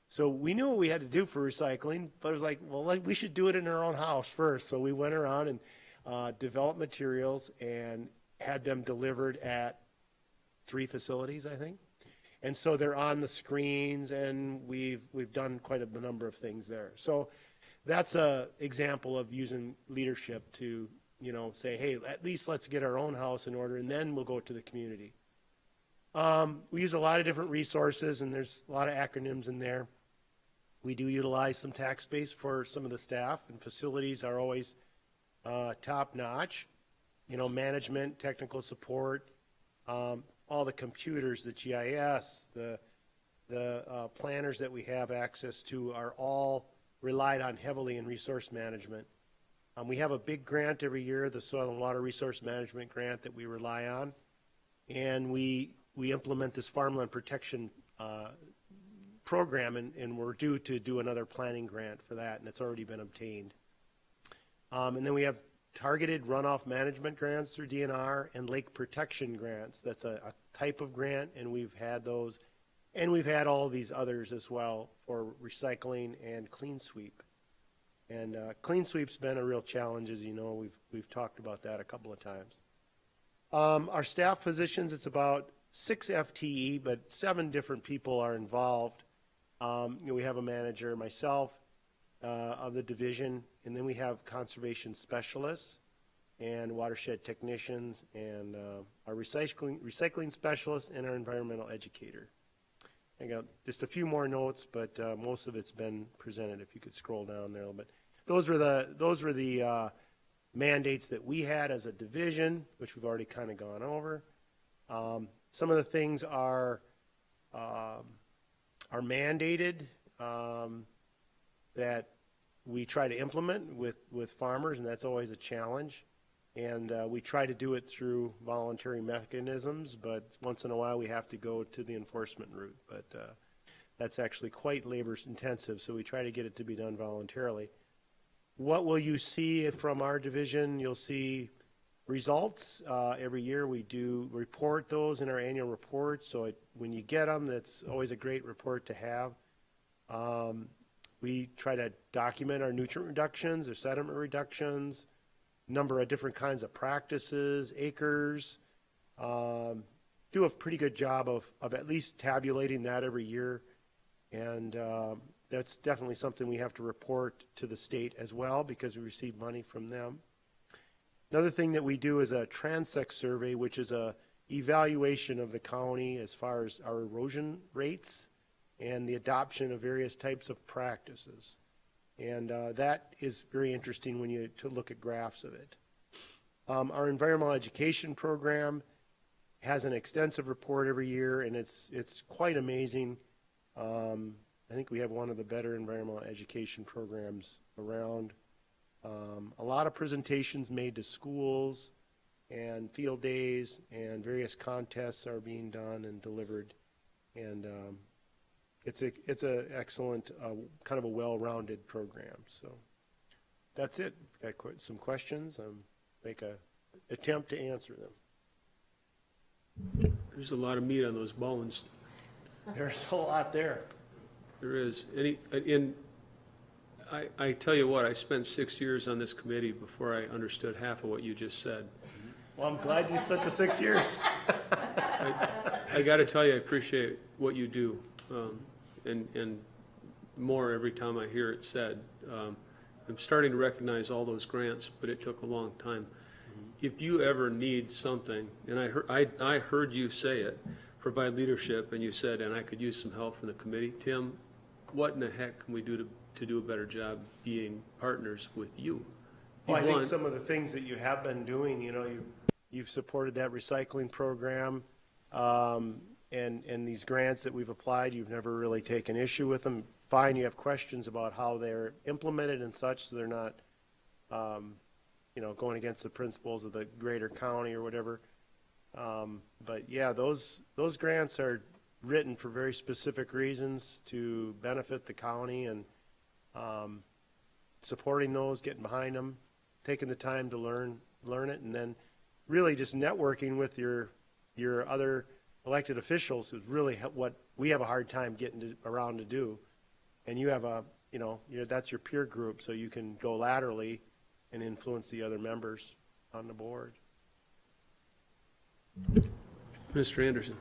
So we knew what we had to do for recycling, but it was like, well, we should do it in our own house first. So we went around and developed materials and had them delivered at 3 facilities, I think. And so they're on the screens, and we've done quite a number of things there. So that's a example of using leadership to, you know, say, hey, at least let's get our own house in order, and then we'll go to the community. We use a lot of different resources, and there's a lot of acronyms in there. We do utilize some tax base for some of the staff, and facilities are always top notch. You know, management, technical support, all the computers, the GIS, the planners that we have access to are all relied on heavily in resource management. We have a big grant every year, the Soil and Water Resource Management Grant that we rely on, and we implement this farmland protection program, and we're due to do another planning grant for that, and it's already been obtained. And then we have targeted runoff management grants through DNR and lake protection grants. That's a type of grant, and we've had those. And we've had all these others as well for recycling and clean sweep. And clean sweep's been a real challenge, as you know. We've talked about that a couple of times. Our staff positions, it's about 6 FTE, but 7 different people are involved. You know, we have a manager, myself, of the division, and then we have conservation specialists and watershed technicians and our recycling specialist and our environmental educator. I got just a few more notes, but most of it's been presented. If you could scroll down there a little bit. Those were the mandates that we had as a division, which we've already kind of gone over. Some of the things are mandated that we try to implement with farmers, and that's always a challenge. And we try to do it through voluntary mechanisms, but once in a while we have to go to the enforcement route. But that's actually quite labor intensive, so we try to get it to be done voluntarily. What will you see from our division? You'll see results. Every year we do report those in our annual report, so when you get them, that's always a great report to have. We try to document our nutrient reductions, our sediment reductions, number of different kinds of practices, acres. Do a pretty good job of at least tabulating that every year. And that's definitely something we have to report to the state as well, because we receive money from them. Another thing that we do is a Transect Survey, which is a evaluation of the county as far as our erosion rates and the adoption of various types of practices. And that is very interesting when you look at graphs of it. Our environmental education program has an extensive report every year, and it's quite amazing. I think we have one of the better environmental education programs around. A lot of presentations made to schools and field days, and various contests are being done and delivered. And it's a excellent, kind of a well-rounded program. So that's it. Got some questions? Make a attempt to answer them. There's a lot of meat on those bones. There's a lot there. There is. I tell you what, I spent 6 years on this committee before I understood half of what you just said. Well, I'm glad you spent the 6 years. I got to tell you, I appreciate what you do, and more every time I hear it said. I'm starting to recognize all those grants, but it took a long time. If you ever need something, and I heard you say it, provide leadership, and you said, and I could use some help from the committee. Tim, what in the heck can we do to do a better job being partners with you? Well, I think some of the things that you have been doing, you've supported that recycling program, and these grants that we've applied, you've never really taken issue with them. Fine, you have questions about how they're implemented and such, so they're not, going against the principles of the greater county or whatever. But yeah, those grants are written for very specific reasons to benefit the county, and supporting those, getting behind them, taking the time to learn it, and then really just networking with your other elected officials is really what we have a hard time getting around to do. And you have that's your peer group, so you can go laterally and influence the other members on the board. Mr. Anderson.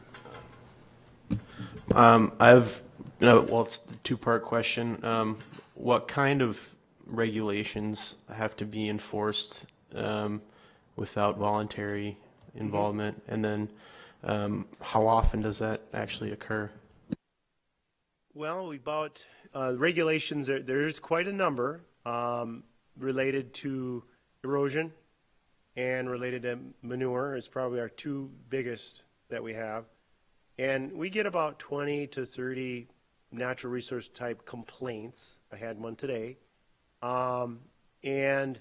It's the two-part question. What kind of regulations have to be enforced without voluntary involvement? And then how often does that actually occur? Well, regulations, there's quite a number related to erosion and related to manure. It's probably our two biggest that we have. And we get about 20 to 30 natural resource type complaints. I had one today. And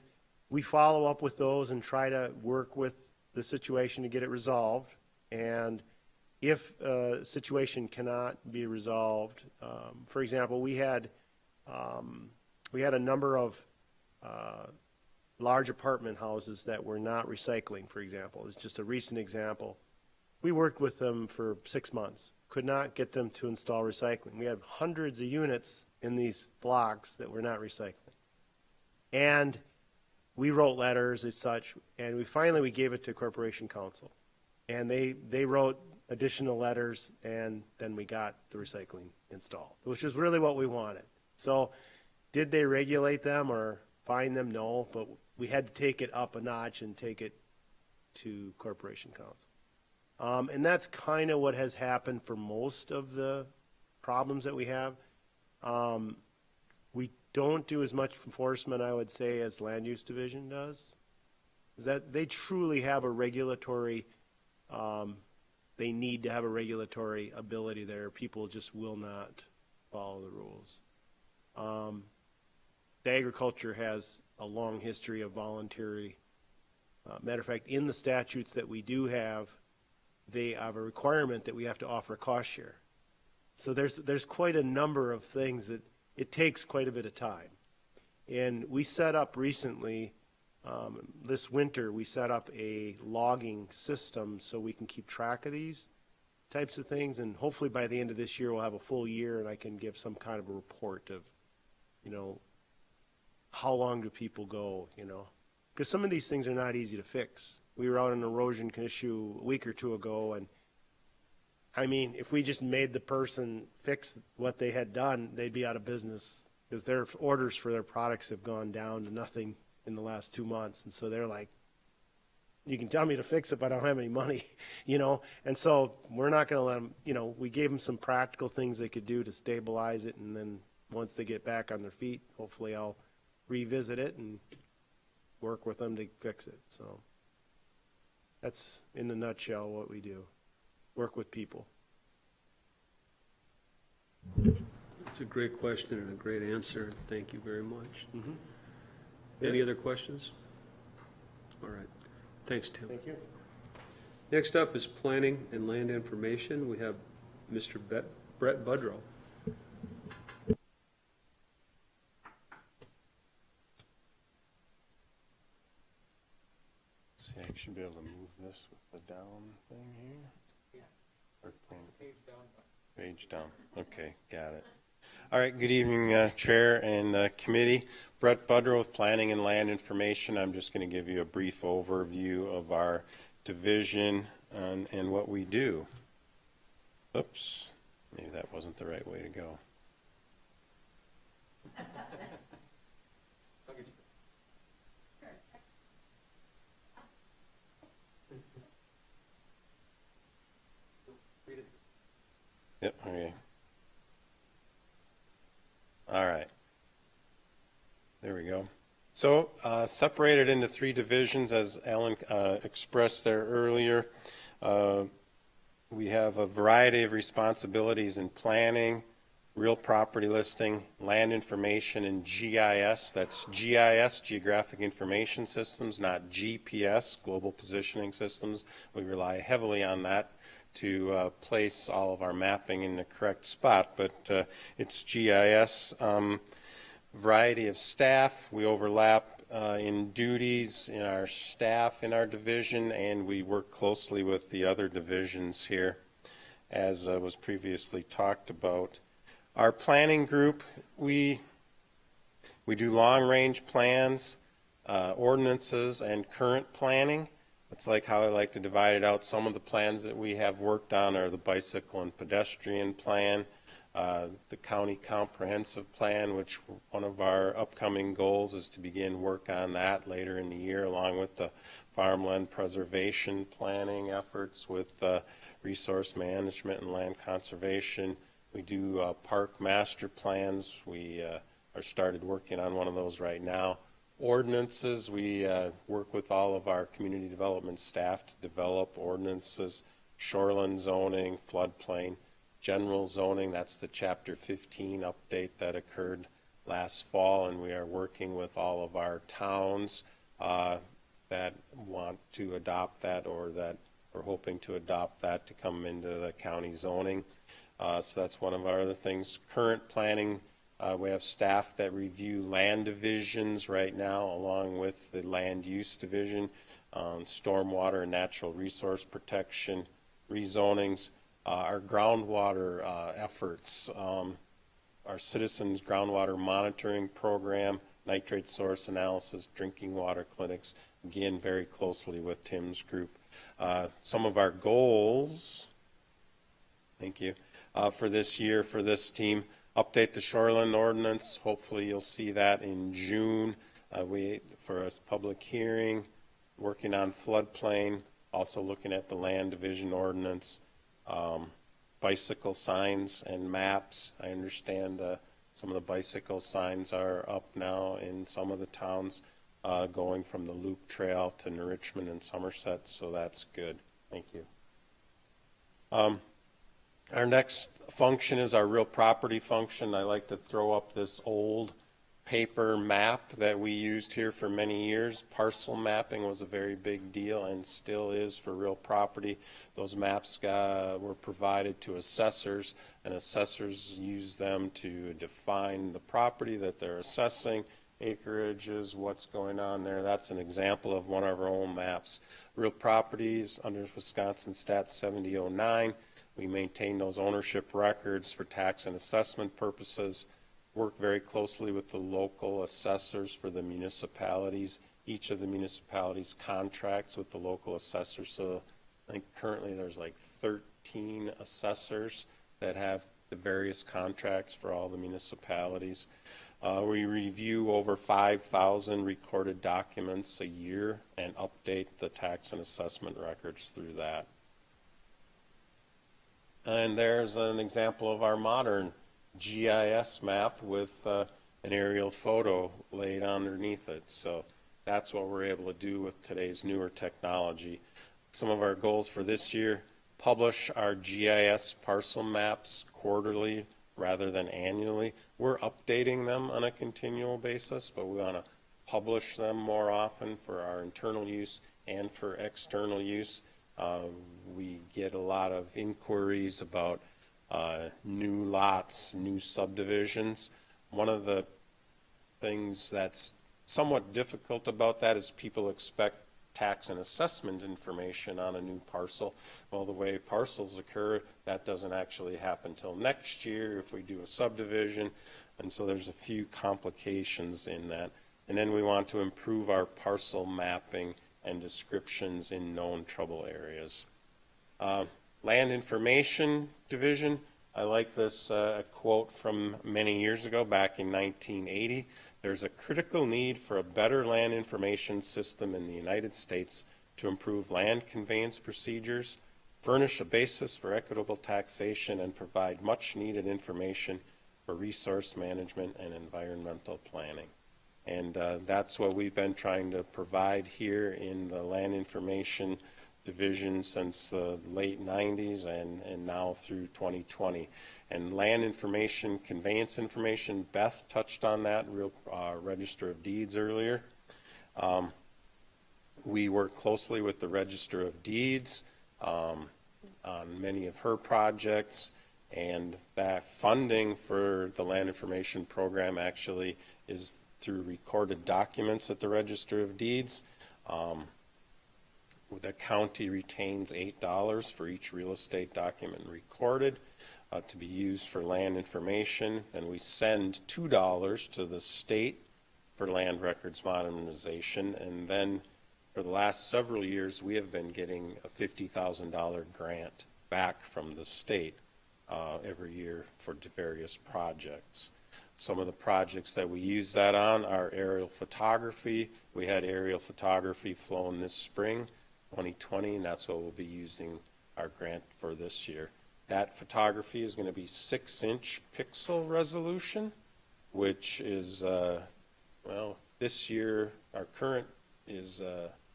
we follow up with those and try to work with the situation to get it resolved. And if a situation cannot be resolved, for example, we had a number of large apartment houses that were not recycling, for example. It's just a recent example. We worked with them for 6 months, could not get them to install recycling. We had hundreds of units in these blocks that were not recycling. And we wrote letters as such, and we gave it to Corporation Council. And they wrote additional letters, and then we got the recycling installed, which is really what we wanted. So did they regulate them or fine them? No, but we had to take it up a notch and take it to Corporation Council. And that's kind of what has happened for most of the problems that we have. We don't do as much enforcement, I would say, as Land Use Division does. Is that they truly have a regulatory, they need to have a regulatory ability there. People just will not follow the rules. The agriculture has a long history of voluntary. Matter of fact, in the statutes that we do have, they have a requirement that we have to offer a cost share. So there's quite a number of things that it takes quite a bit of time. And we set up recently, this winter, we set up a logging system so we can keep track of these types of things. And hopefully by the end of this year, we'll have a full year and I can give some kind of a report of, how long do people go, because some of these things are not easy to fix. We were out on an erosion issue a week or two ago, and I mean, if we just made the person fix what they had done, they'd be out of business because their orders for their products have gone down to nothing in the last 2 months. And so they're like, you can tell me to fix it, but I don't have any money, And so we're not going to let them, we gave them some practical things they could do to stabilize it. And then once they get back on their feet, hopefully I'll revisit it and work with them to fix it. So that's in a nutshell what we do. Work with people. It's a great question and a great answer. Thank you very much. Mm-hmm. Any other questions? All right. Thanks, Tim. Thank you. Next up is planning and land information. We have Mr. Brett Budrow. should be able to move this with the down thing here. Or page down. Okay, got it. All right, good evening, Chair and Committee. Brett Budrow with Planning and Land Information. I'm just going to give you a brief overview of our division and what we do. Oops, maybe that wasn't the right way to go. Yep, okay. All right. There we go. So separated into 3 divisions, as Alan expressed there earlier. We have a variety of responsibilities in planning, real property listing, land information, and GIS. That's GIS, Geographic Information Systems, not GPS, Global Positioning Systems. We rely heavily on that to place all of our mapping in the correct spot, but it's GIS. Variety of staff. We overlap in duties in our staff in our division, and we work closely with the other divisions here, as was previously talked about. Our planning group, we do long-range plans, ordinances, and current planning. It's like how I like to divide it out. Some of the plans that we have worked on are the bicycle and pedestrian plan, the county comprehensive plan, which one of our upcoming goals is to begin work on that later in the year, along with the farmland preservation planning efforts with resource management and land conservation. We do park master plans. We are started working on one of those right now. Ordinances, we work with all of our community development staff to develop ordinances, shoreline zoning, floodplain, general zoning. That's the Chapter 15 update that occurred last fall, and we are working with all of our towns that want to adopt that or that are hoping to adopt that to come into the county zoning. So that's one of our other things. Current planning. We have staff that review land divisions right now, along with the land use division, stormwater and natural resource protection, rezonings, our groundwater efforts, our citizens groundwater monitoring program, nitrate source analysis, drinking water clinics, again, very closely with Tim's group. Some of our goals, thank you, for this year, for this team. Update the shoreline ordinance. Hopefully you'll see that in June. For a public hearing, working on floodplain, also looking at the land division ordinance, bicycle signs and maps. I understand some of the bicycle signs are up now in some of the towns, going from the Loop Trail to New Richmond and Somerset, so that's good. Thank you. Our next function is our real property function. I like to throw up this old paper map that we used here for many years. Parcel mapping was a very big deal and still is for real property. Those maps were provided to assessors, and assessors use them to define the property that they're assessing, acreages, what's going on there. That's an example of one of our own maps. Real properties under Wisconsin Stat 7009. We maintain those ownership records for tax and assessment purposes, work very closely with the local assessors for the municipalities. Each of the municipalities contracts with the local assessors, so I think currently there's like 13 assessors that have the various contracts for all the municipalities. We review over 5,000 recorded documents a year and update the tax and assessment records through that. And there's an example of our modern GIS map with an aerial photo laid underneath it. So that's what we're able to do with today's newer technology. Some of our goals for this year: publish our GIS parcel maps quarterly rather than annually. We're updating them on a continual basis, but we want to publish them more often for our internal use and for external use. We get a lot of inquiries about new lots, new subdivisions. One of the things that's somewhat difficult about that is people expect tax and assessment information on a new parcel. Well, the way parcels occur, that doesn't actually happen till next year if we do a subdivision. And so there's a few complications in that. And then we want to improve our parcel mapping and descriptions in known trouble areas. Land Information Division, I like this quote from many years ago, back in 1980. There's a critical need for a better land information system in the United States to improve land conveyance procedures, furnish a basis for equitable taxation, and provide much needed information for resource management and environmental planning. And that's what we've been trying to provide here in the Land Information Division since the late 90s and now through 2020. And land information, conveyance information, Beth touched on that, Register of Deeds earlier. We work closely with the Register of Deeds on many of her projects, and that funding for the land information program actually is through recorded documents at the Register of Deeds. The county retains $8 for each real estate document recorded to be used for land information, and we send $2 to the state for land records modernization. And then for the last several years, we have been getting a $50,000 grant back from the state every year for various projects. Some of the projects that we use that on are aerial photography. We had aerial photography flown this spring, 2020, and that's what we'll be using our grant for this year. That photography is going to be 6-inch pixel resolution, which is, well, this year our current is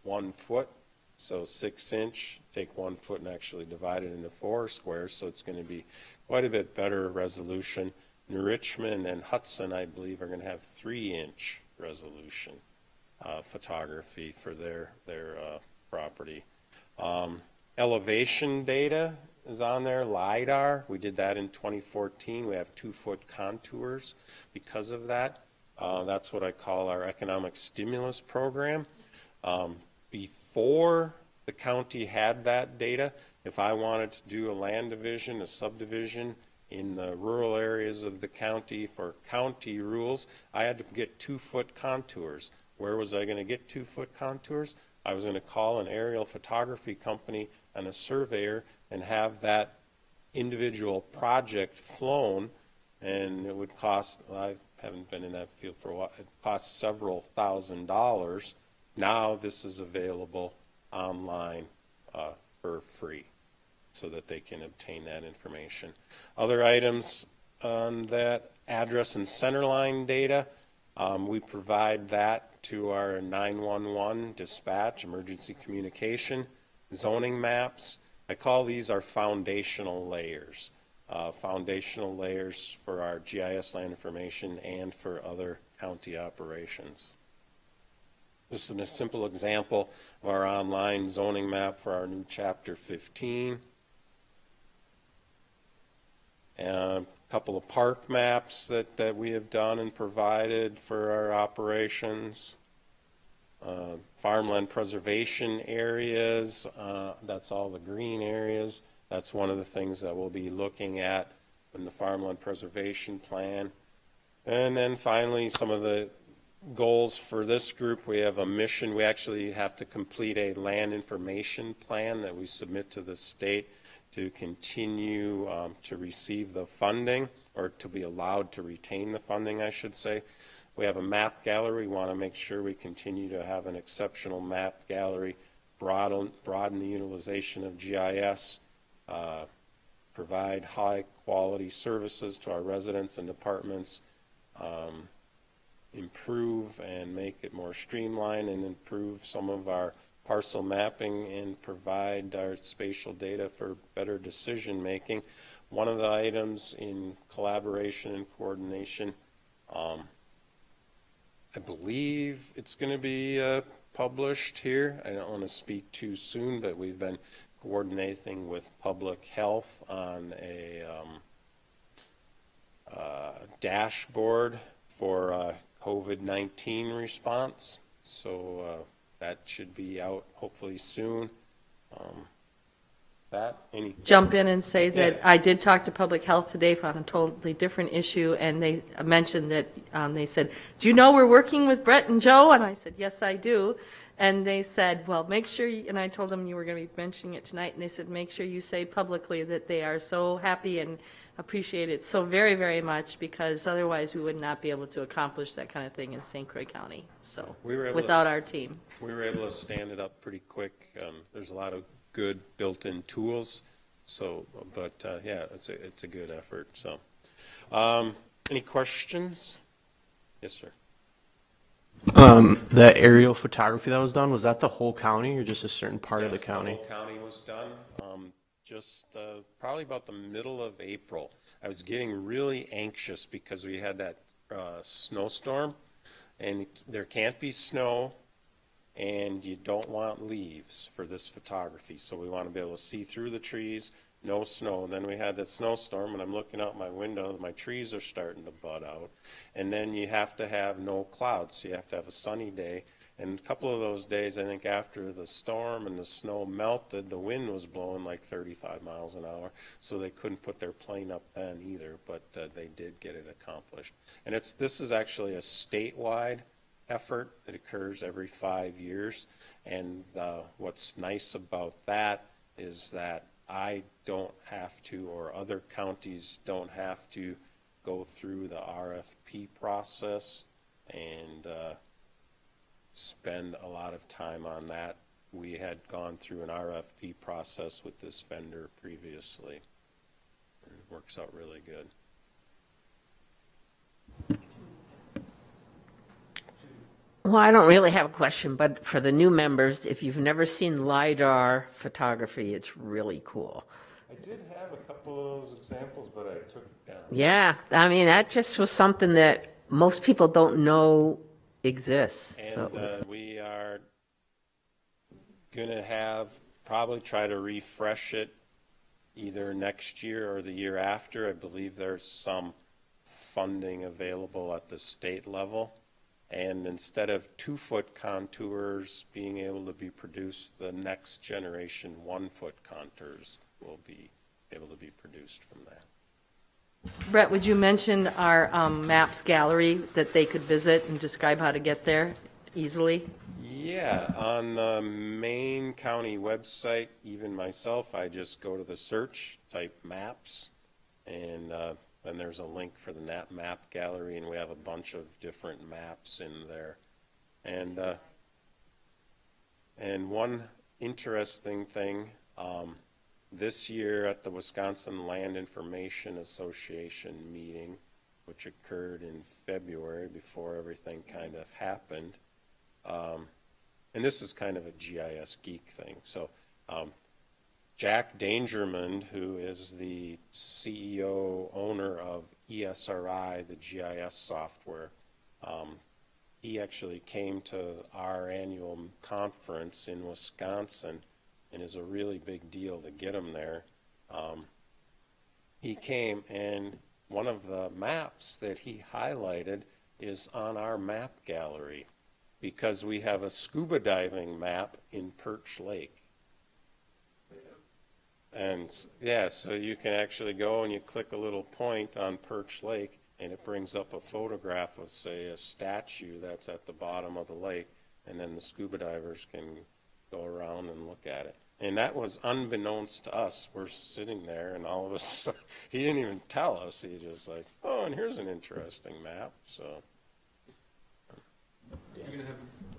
1 foot, so 6-inch, take 1 foot and actually divide it into 4 squares, so it's going to be quite a bit better resolution. New Richmond and Hudson, I believe, are going to have 3-inch resolution photography for their property. Elevation data is on there, LiDAR. We did that in 2014. We have 2-foot contours because of that. That's what I call our economic stimulus program. Before the county had that data, if I wanted to do a land division, a subdivision in the rural areas of the county for county rules, I had to get 2-foot contours. Where was I going to get 2-foot contours? I was going to call an aerial photography company and a surveyor and have that individual project flown, and it would cost, I haven't been in that field for a while, it cost several $1,000s. Now this is available online for free, so that they can obtain that information. Other items on that, address and centerline data, we provide that to our 911 dispatch, emergency communication, zoning maps. I call these our foundational layers for our GIS land information and for other county operations. This is a simple example of our online zoning map for our new Chapter 15. And a couple of park maps that we have done and provided for our operations. Farmland preservation areas, that's all the green areas. That's one of the things that we'll be looking at in the farmland preservation plan. And then finally, some of the goals for this group. We have a mission. We actually have to complete a land information plan that we submit to the state to continue to receive the funding, or to be allowed to retain the funding, I should say. We have a map gallery. We want to make sure we continue to have an exceptional map gallery, broaden the utilization of GIS, provide high quality services to our residents and departments, improve and make it more streamlined, and improve some of our parcel mapping and provide our spatial data for better decision making. One of the items in collaboration and coordination, I believe it's going to be published here. I don't want to speak too soon, but we've been coordinating with public health on a dashboard for COVID-19 response. So that should be out hopefully soon. Any? Jump in and say that Yeah. I did talk to Public Health today on a totally different issue, and they mentioned that, they said, do you know we're working with Brett and Joe? And I said, yes, I do. And they said, well, make sure, and I told them you were going to be mentioning it tonight, and they said, make sure you say publicly that they are so happy and appreciate it so very, very much, because otherwise we would not be able to accomplish that kind of thing in St. Croix County, so, We were able to without our team. We were able to stand it up pretty quick. There's a lot of good built-in tools. So, but yeah, it's a good effort. So, any questions? Yes, sir. The aerial photography that was done, was that the whole county or just a certain part of the Yes, county? whole county was done. Just probably about the middle of April. I was getting really anxious because we had that snowstorm, and there can't be snow, and you don't want leaves for this photography. So we want to be able to see through the trees, no snow. And then we had that snowstorm, and I'm looking out my window, my trees are starting to bud out. And then you have to have no clouds, so you have to have a sunny day. And a couple of those days, I think after the storm and the snow melted, the wind was blowing like 35 miles an hour, so they couldn't put their plane up then either, but they did get it accomplished. And this is actually a statewide effort that occurs every 5 years. And what's nice about that is that I don't have to, or other counties don't have to go through the RFP process and spend a lot of time on that. We had gone through an RFP process with this vendor previously. It works out really good. Well, I don't really have a question, but for the new members, if you've never seen LiDAR photography, it's really cool. I did have a couple of those examples, but I took it down. Yeah, I mean, that just was something that most people don't know exists. So And it was, we are going to probably try to refresh it either next year or the year after. I believe there's some funding available at the state level. And instead of 2-foot contours being able to be produced, the next generation 1-foot contours will be able to be produced from that. Brett, would you mention our maps gallery that they could visit and describe how to get there easily? Yeah, on the main county website, even myself, I just go to the search, type maps, and then there's a link for the map gallery, and we have a bunch of different maps in there. And one interesting thing, this year at the Wisconsin Land Information Association meeting, which occurred in February before everything kind of happened, and this is kind of a GIS geek thing. So Jack Dangermond, who is the CEO, owner of ESRI, the GIS software, he actually came to our annual conference in Wisconsin, and is a really big deal to get him there. He came, and one of the maps that he highlighted is on our map gallery, because we have a scuba diving map in Perch Lake. And yeah, so you can actually go and you click a little point on Perch Lake, and it brings up a photograph of, say, a statue that's at the bottom of the lake, and then the scuba divers can go around and look at it. And that was unbeknownst to us. We're sitting there, and all of a sudden, he didn't even tell us. He's just like, oh, and here's an interesting map. So You're going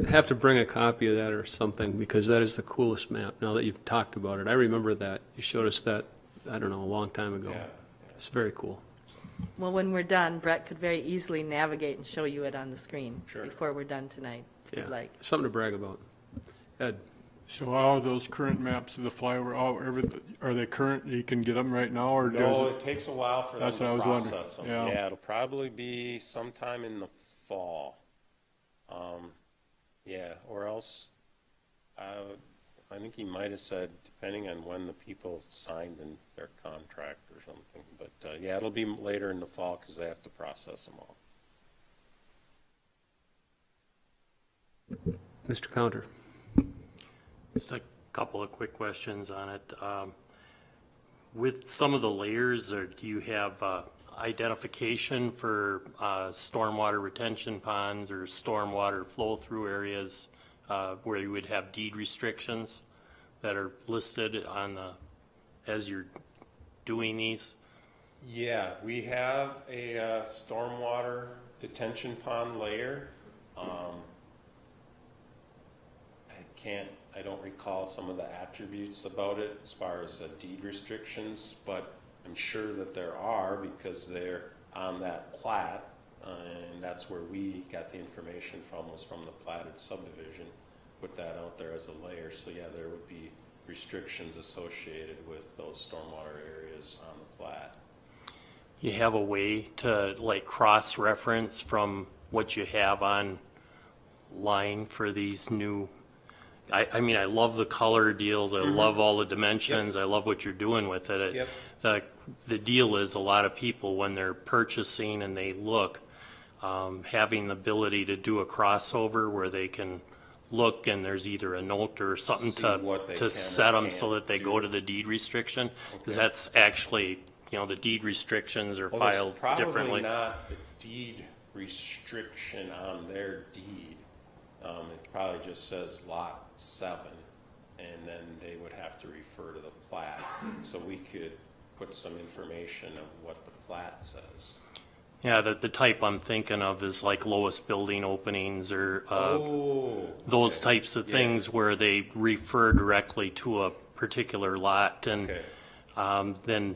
to have to bring a copy of that or something, because that is the coolest map, now that you've talked about it. I remember that. You showed us that, I don't know, a long time ago. yeah. It's very cool. Well, when we're done, Brett could very easily navigate and show you it on the screen Sure. before we're done tonight, if Yeah, you'd like. something to brag about. Ed? So all those current maps of the flyover, are they current? You can get them right now, or No, does it takes a while for them That's what I to was wondering. process them. Yeah. Yeah, it'll probably be sometime in the fall. Yeah, or else, I think he might have said, depending on when the people signed in their contract or something. But yeah, it'll be later in the fall because they have to process them all. Mr. Counter? Just a couple of quick questions on it. With some of the layers, or do you have identification for stormwater retention ponds or stormwater flow-through areas where you would have deed restrictions that are listed on the, as you're doing these? Yeah, we have a stormwater detention pond layer. I don't recall some of the attributes about it as far as deed restrictions, but I'm sure that there are because they're on that plat, and that's where we got the information from, was from the platted subdivision. Put that out there as a layer, so yeah, there would be restrictions associated with those stormwater areas on the plat. You have a way to like cross-reference from what you have on line for these new, I mean, I love the color deals, I love all the dimensions, I love what you're doing with it. The deal is a lot of people, when they're purchasing and they look, having the ability to do a crossover where they can look and there's either a note or something to set them so that they go to the deed restriction, because that's actually, you know, the deed restrictions are filed differently. Probably not a deed restriction on their deed. It probably just says lot 7, and then they would have to refer to the plat. So we could put some information of what the plat says. Yeah, the type I'm thinking of is like lowest building openings or those types of things where they refer directly to a particular lot, and then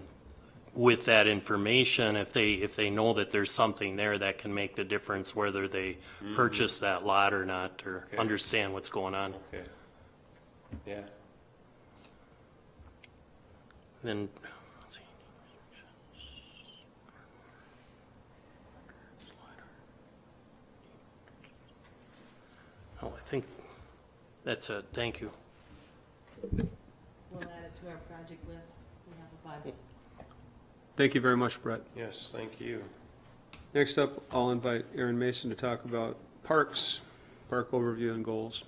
with that information, if they know that there's something there, that can make the difference whether they purchase that lot or not, or understand what's going on. Okay. Yeah. Then, let's see. Oh, I think that's it. Thank you. We'll add it to our project list. We have a bunch. Thank you very much, Brett. Yes, thank you. Next up, I'll invite Aaron Mason to talk about parks, park overview and goals.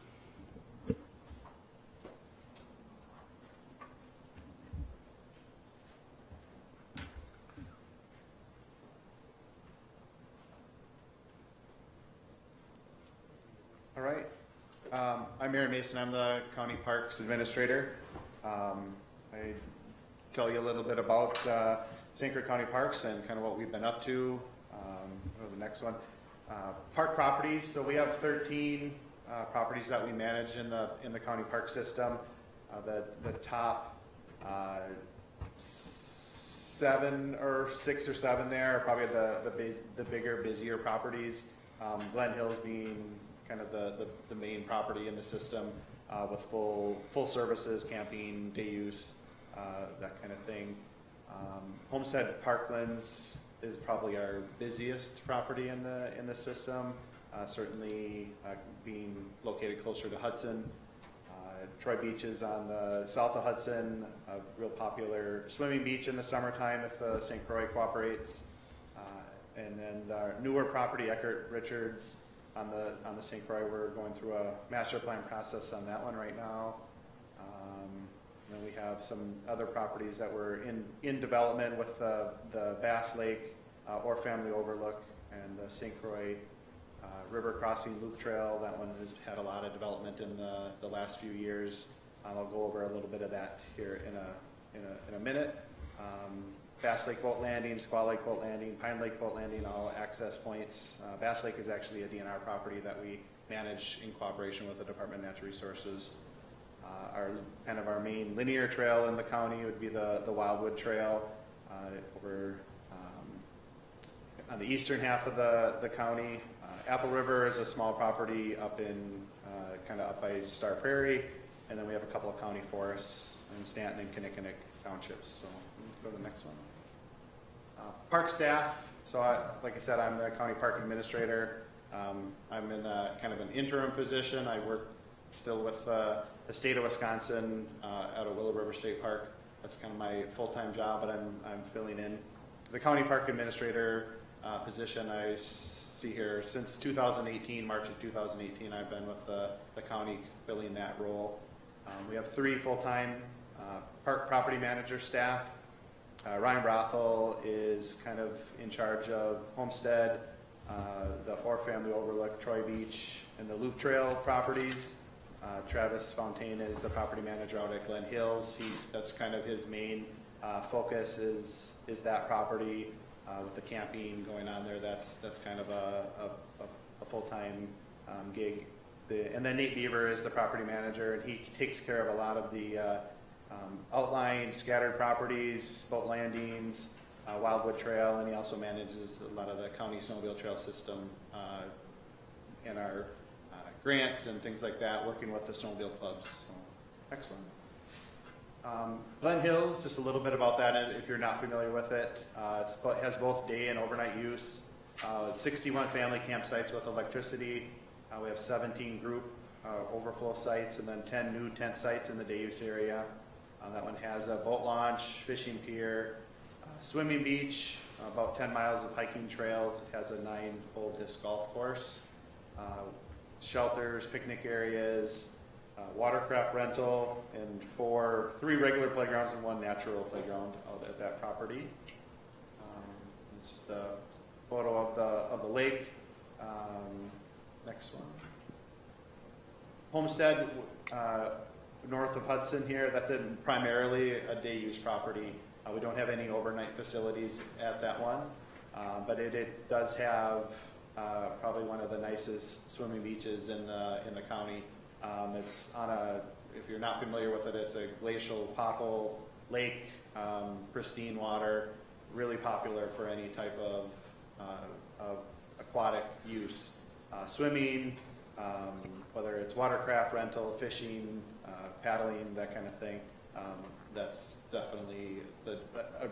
All right. I'm Aaron Mason. I'm the County Parks Administrator. I tell you a little bit about St. Croix County Parks and kind of what we've been up to. Go to the next one. Park properties. So we have 13 properties that we manage in the county park system. The top 6 or 7 there are probably the bigger, busier properties. Glen Hills being kind of the main property in the system with full services, camping, day use, that kind of thing. Homestead Parklands is probably our busiest property in the system, certainly being located closer to Hudson. Troy Beach is on the south of Hudson, a real popular swimming beach in the summertime if St. Croix cooperates. And then our newer property, Eckerd Richards, on the St. Croix, we're going through a master plan process on that one right now. And then we have some other properties that were in development with the Bass Lake or Family Overlook and the St. Croix River Crossing Loop Trail. That one has had a lot of development in the last few years. I'll go over a little bit of that here in a minute. Bass Lake Boat Landing, Squaw Lake Boat Landing, Pine Lake Boat Landing, all access points. Bass Lake is actually a DNR property that we manage in cooperation with the Department of Natural Resources. Our main linear trail in the county would be the Wildwood Trail over on the eastern half of the county. Apple River is a small property up in kind of up by Star Prairie, and then we have a couple of county forests in Stanton and Kinnickinnick townships. So go to the next one. Park staff. So like I said, I'm the county park administrator. I'm in kind of an interim position. I work still with the state of Wisconsin out of Willow River State Park. That's kind of my full-time job, but I'm filling in. The county park administrator position I see here since 2018, March of 2018, I've been with the county filling that role. We have 3 full-time park property manager staff. Ryan Rothel is kind of in charge of Homestead, the 4-family Overlook, Troy Beach, and the Loop Trail properties. Travis Fontaine is the property manager out at Glen Hills. That's kind of his main focus is that property with the camping going on there. That's kind of a full-time gig. And then Nate Beaver is the property manager, and he takes care of a lot of the outlying scattered properties, boat landings, Wildwood Trail, and he also manages a lot of the county snowmobile trail system and our grants and things like that, working with the snowmobile clubs. So, excellent. Glen Hills, just a little bit about that if you're not familiar with it. It has both day and overnight use. 61 family campsites with electricity. We have 17 group overflow sites and then 10 new tent sites in the day use area. That one has a boat launch, fishing pier, swimming beach, about 10 miles of hiking trails. It has a 9-hole disc golf course, shelters, picnic areas, watercraft rental, and 3 regular playgrounds and 1 natural playground out at that property. It's just a photo of the lake. Next one. Homestead, north of Hudson here, that's primarily a day use property. We don't have any overnight facilities at that one, but it does have probably one of the nicest swimming beaches in the county. It's on if you're not familiar with it, it's a glacial pothole lake, pristine water, really popular for any type of aquatic use. Swimming, whether it's watercraft rental, fishing, paddling, that kind of thing. That's definitely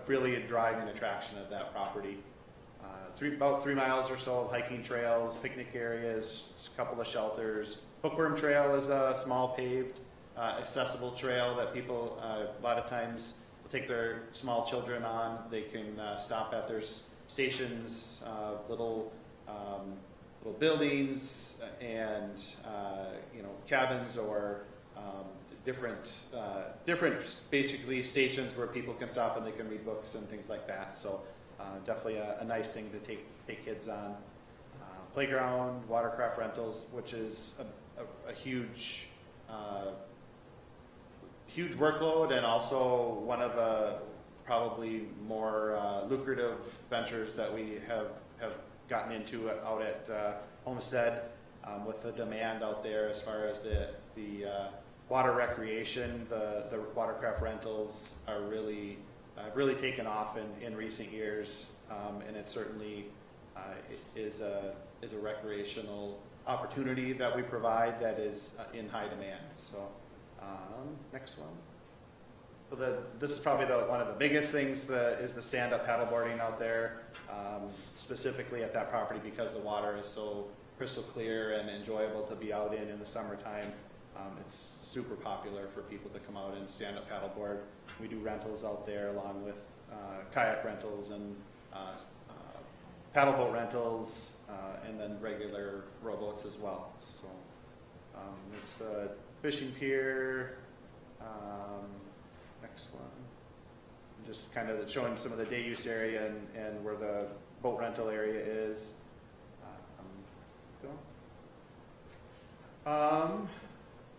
really a driving attraction of that property. About 3 miles or so of hiking trails, picnic areas, a couple of shelters. Hookworm Trail is a small paved, accessible trail that people a lot of times will take their small children on. They can stop at their stations, little buildings and cabins or different basically stations where people can stop and they can read books and things like that. So definitely a nice thing to take kids on. Playground, watercraft rentals, which is a huge workload and also one of the probably more lucrative ventures that we have gotten into out at Homestead with the demand out there as far as the water recreation. The watercraft rentals are really taken off in recent years, and it certainly is a recreational opportunity that we provide that is in high demand. So next one. So this is probably one of the biggest things is the stand-up paddleboarding out there, specifically at that property because the water is so crystal clear and enjoyable to be out in the summertime. It's super popular for people to come out and stand-up paddleboard. We do rentals out there along with kayak rentals and paddleboat rentals and then regular rowboats as well. So it's the fishing pier. Next one. Just kind of showing some of the day use area and where the boat rental area is.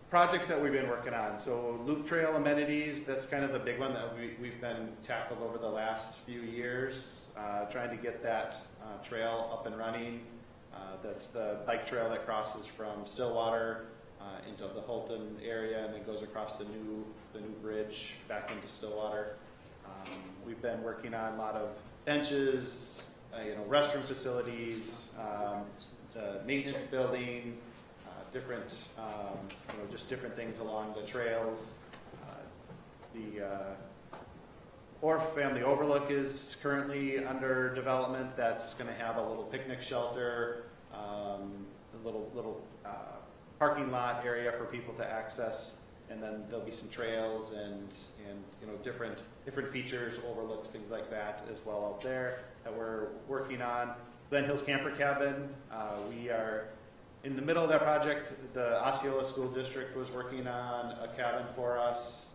Projects that we've been working on. So Loop Trail amenities, that's kind of the big one that we've been tackled over the last few years, trying to get that trail up and running. That's the bike trail that crosses from Stillwater into the Holton area and then goes across the new bridge back into Stillwater. We've been working on a lot of benches, restroom facilities, the maintenance building, different, just different things along the trails. The 4-family Overlook is currently under development. That's going to have a little picnic shelter, a little parking lot area for people to access, and then there'll be some trails and different features, overlooks, things like that as well out there that we're working on. Glen Hills Camper Cabin, we are In the middle of that project, the Osceola School District was working on a cabin for us.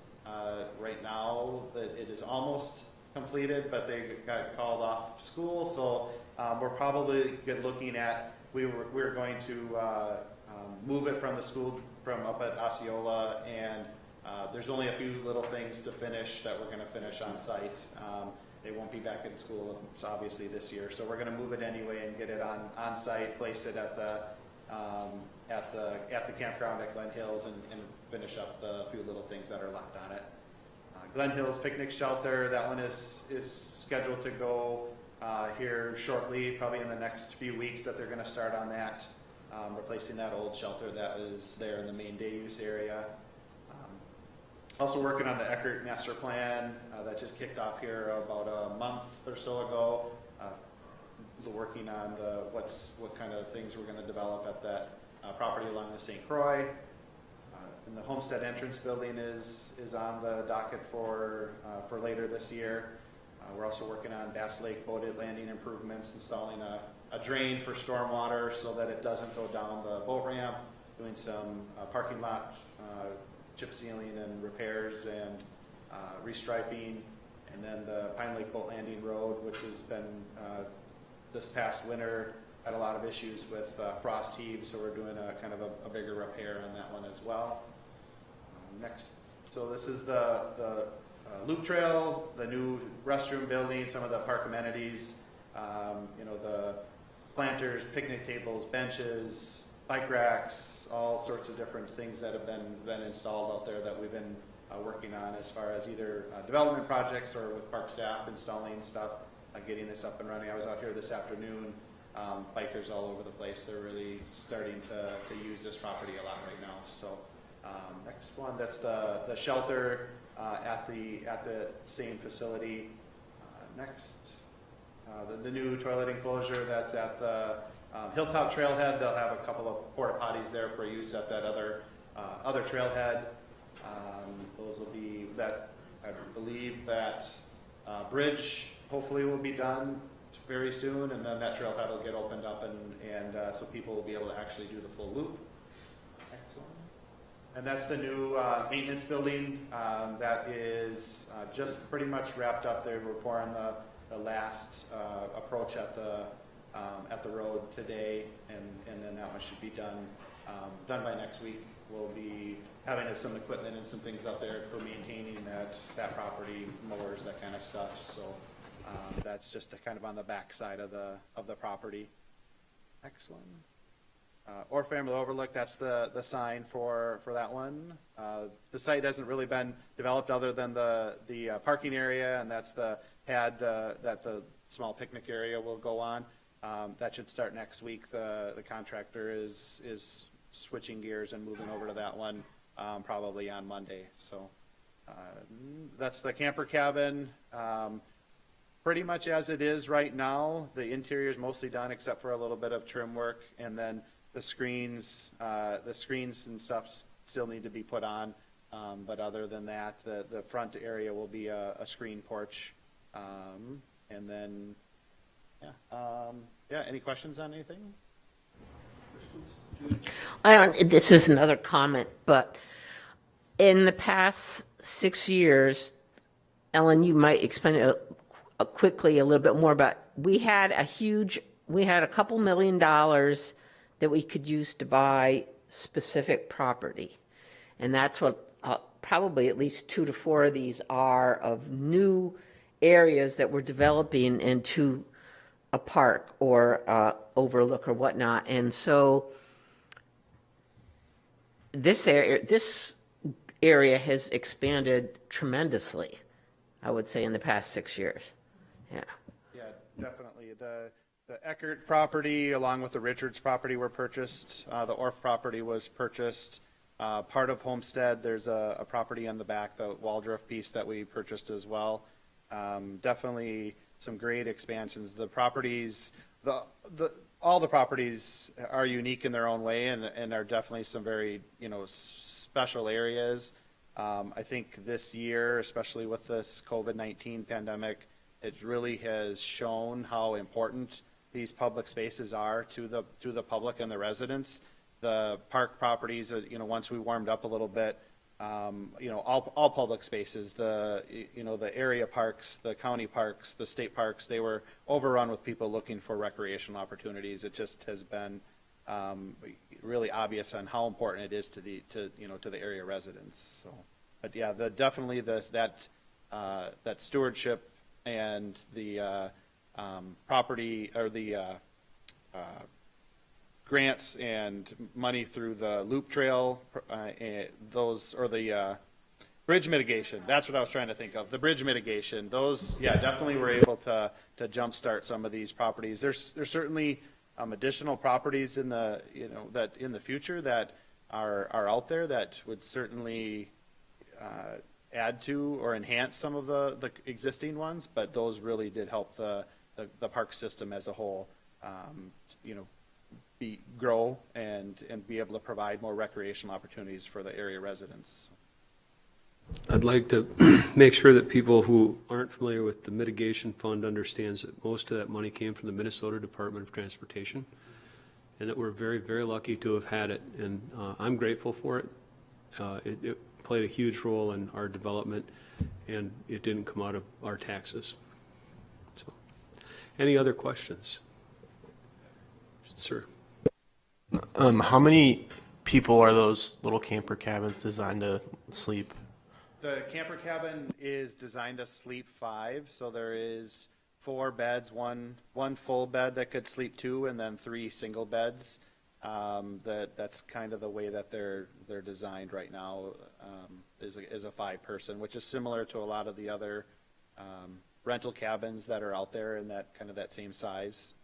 Right now, it is almost completed, but they got called off school, so we're probably looking at, we're going to move it from the school, from up at Osceola, and there's only a few little things to finish that we're going to finish on site. They won't be back in school, obviously, this year, so we're going to move it anyway and get it on site, place it at the campground at Glen Hills, and finish up the few little things that are left on it. Glen Hills Picnic Shelter, that one is scheduled to go here shortly, probably in the next few weeks that they're going to start on that, replacing that old shelter that was there in the main day use area. Also working on the Eckerd master plan that just kicked off here about a month or so ago. Working on what kind of things we're going to develop at that property along the St. Croix. And the Homestead entrance building is on the docket for later this year. We're also working on Bass Lake boated landing improvements, installing a drain for stormwater so that it doesn't go down the boat ramp, doing some parking lot chip sealing and repairs and restriping, and then the Pine Lake Boat Landing Road, which has been this past winter had a lot of issues with frost heave, so we're doing a kind of a bigger repair on that one as well. Next, so this is the loop trail, the new restroom building, some of the park amenities, the planters, picnic tables, benches, bike racks, all sorts of different things that have been installed out there that we've been working on as far as either development projects or with park staff installing stuff, getting this up and running. I was out here this afternoon, bikers all over the place. They're really starting to use this property a lot right now. So next one, that's the shelter at the same facility. Next, the new toilet enclosure that's at the Hilltop Trailhead. They'll have a couple of porta potties there for use at that other trailhead. Those will be that, I believe that bridge hopefully will be done very soon, and then that trailhead will get opened up, and so people will be able to actually do the full loop. Excellent. And that's the new maintenance building that is just pretty much wrapped up there. We're pouring the last approach at the road today, and then that one should be done by next week. We'll be having some equipment and some things out there for maintaining that property, mowers, that kind of stuff. So that's just kind of on the back side of the property. Next one. Or Family Overlook, that's the sign for that one. The site hasn't really been developed other than the parking area, and that's the pad that the small picnic area will go on. That should start next week. The contractor is switching gears and moving over to that one probably on Monday. So that's the camper cabin. Pretty much as it is right now. The interior is mostly done except for a little bit of trim work, and then the screens and stuff still need to be put on. But other than that, the front area will be a screen porch. And then, any questions on anything? This is another comment, but in the past 6 years, Ellen, you might explain it quickly a little bit more, but we had a couple $1 million that we could use to buy specific property. And that's what probably at least 2 to 4 of these are, of new areas that we're developing into a park or overlook or whatnot. And so this area has expanded tremendously, I would say, in the past 6 years. Yeah, definitely. The Eckerd property, along with the Richards property, were purchased. The Orff property was purchased. Part of Homestead, there's a property on the back, the Waldorf piece, that we purchased as well. Definitely some great expansions. The properties, all the properties are unique in their own way, and are definitely some very special areas. I think this year, especially with this COVID-19 pandemic, it really has shown how important these public spaces are to the public and the residents. the park properties, once we warmed up a little bit, all public spaces, the area parks, the county parks, the state parks, they were overrun with people looking for recreational opportunities. It just has been really obvious on how important it is to the area residents. So, but yeah, definitely that stewardship and the property or the grants and money through the loop trail, the bridge mitigation. That's what I was trying to think of. The bridge mitigation. Those, yeah, definitely were able to jumpstart some of these properties. There's certainly additional properties in the that in the future that are out there that would certainly add to or enhance some of the existing ones. But those really did help the park system as a whole. Grow and be able to provide more recreational opportunities for the area residents. I'd like to make sure that people who aren't familiar with the mitigation fund understands that most of that money came from the Minnesota Department of Transportation, and that we're very, very lucky to have had it, and I'm grateful for it. It played a huge role in our development, and it didn't come out of our taxes. So, any other questions? Sir. How many people are those little camper cabins designed to sleep? The camper cabin is designed to sleep 5, so there is 4 beds, one full bed that could sleep 2, and then 3 single beds. That's kind of the way that they're designed right now, is a 5-person, which is similar to a lot of the other rental cabins that are out there in that kind of that same size.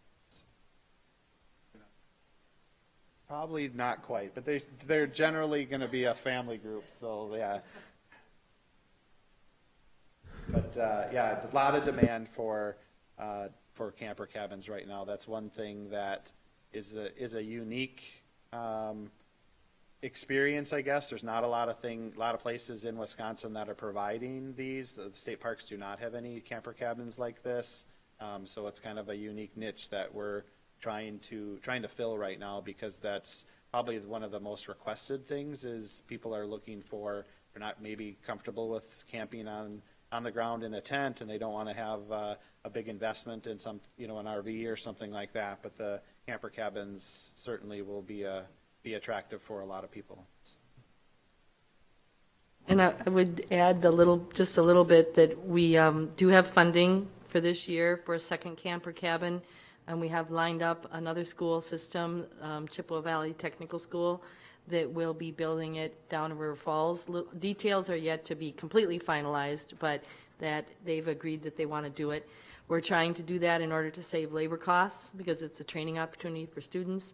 Probably not quite, but they're generally going to be a family group, so yeah. But yeah, a lot of demand for camper cabins right now. That's one thing that is a unique experience, I guess. There's not a lot of places in Wisconsin that are providing these. The state parks do not have any camper cabins like this, so it's kind of a unique niche that we're trying to fill right now, because that's probably one of the most requested things. Is people are looking for, they're not maybe comfortable with camping on the ground in a tent, and they don't want to have a big investment in some an RV or something like that. But the camper cabins certainly will be attractive for a lot of people. And I would add just a little bit that we do have funding for this year for a second camper cabin. And we have lined up another school system, Chippewa Valley Technical School, that will be building it down in River Falls. Details are yet to be completely finalized, but that they've agreed that they want to do it. We're trying to do that in order to save labor costs, because it's a training opportunity for students.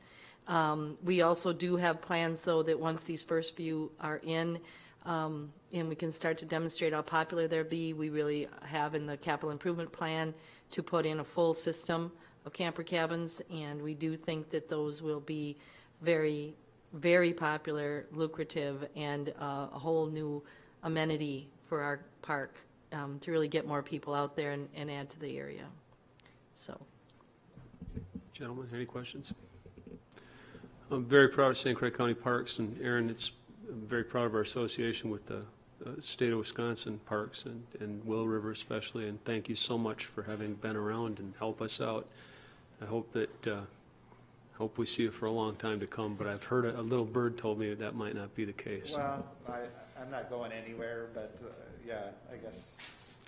We also do have plans, though, that once these first few are in, and we can start to demonstrate how popular they'll be, we really have in the capital improvement plan to put in a full system of camper cabins, and we do think that those will be very, very popular, lucrative, and a whole new amenity for our park, to really get more people out there and add to the area. So, Gentlemen, any questions? I'm very proud of St. Croix County Parks, and Aaron, I'm very proud of our association with the state of Wisconsin Parks and Will River especially, and thank you so much for having been around and help us out. I hope we see you for a long time to come, but I've heard a little bird told me that might not be the case. Well, I'm not going anywhere, but yeah, I guess.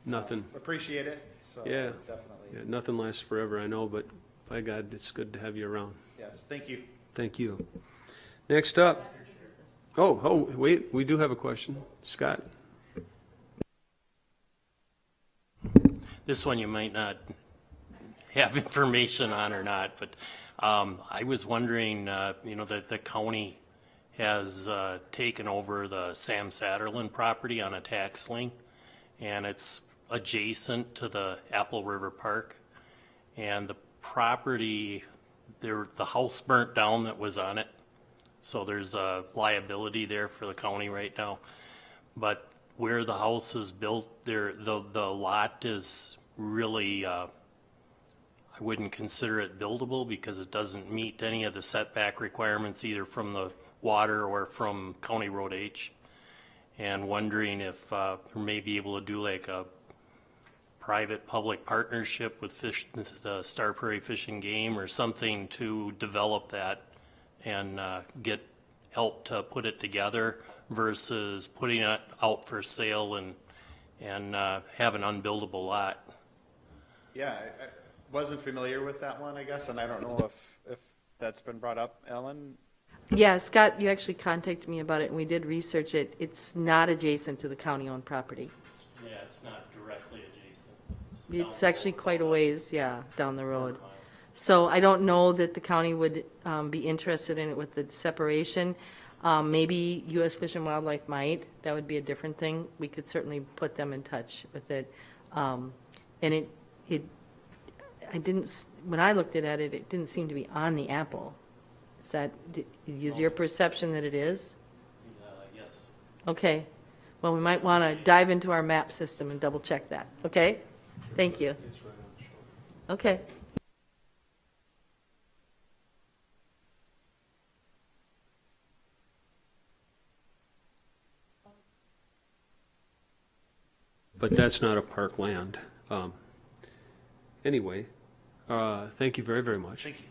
Nothing. Appreciate it. So Yeah. Definitely. Yeah, nothing lasts forever, I know, but by God, it's good to have you around. Yes. Thank you. Thank you. Next up. Oh, wait, we do have a question. Scott? This one you might not have information on or not, but I was wondering, that the county has taken over the Sam Satterlin property on a tax lien, and it's adjacent to the Apple River Park. And the property, the house burnt down that was on it, so there's a liability there for the county right now. But where the house is built, the lot is really I wouldn't consider it buildable because it doesn't meet any of the setback requirements either from the water or from County Road H. And wondering if we may be able to do like a private-public partnership with the Star Prairie Fish and Game or something to develop that and get help to put it together versus putting it out for sale and have an unbuildable lot. Yeah, I wasn't familiar with that one, I guess, and I don't know if that's been brought up, Ellen. Yeah, Scott, you actually contacted me about it, and we did research it. It's not adjacent to the county-owned property. Yeah, it's not directly adjacent. It's actually quite a ways, yeah, down the road. So I don't know that the county would be interested in it with the separation. Maybe U.S. Fish and Wildlife might. That would be a different thing. We could certainly put them in touch with it. And I didn't, when I looked at it, it didn't seem to be on the Apple. Is your perception that it is? Yes. Okay. Well, we might want to dive into our map system and double check that. Okay? Thank you. Okay. But that's not a park land. Anyway, thank you very, very much. Thank you.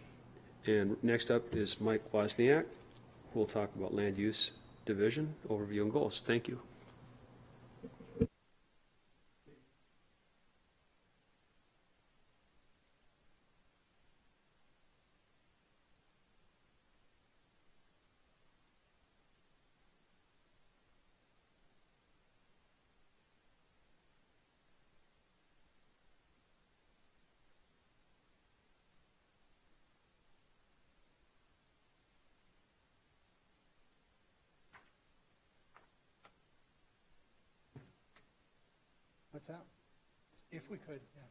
And next up is Mike Wozniak, who will talk about land use division, overview, and goals. Thank you. What's that? If we could, yeah.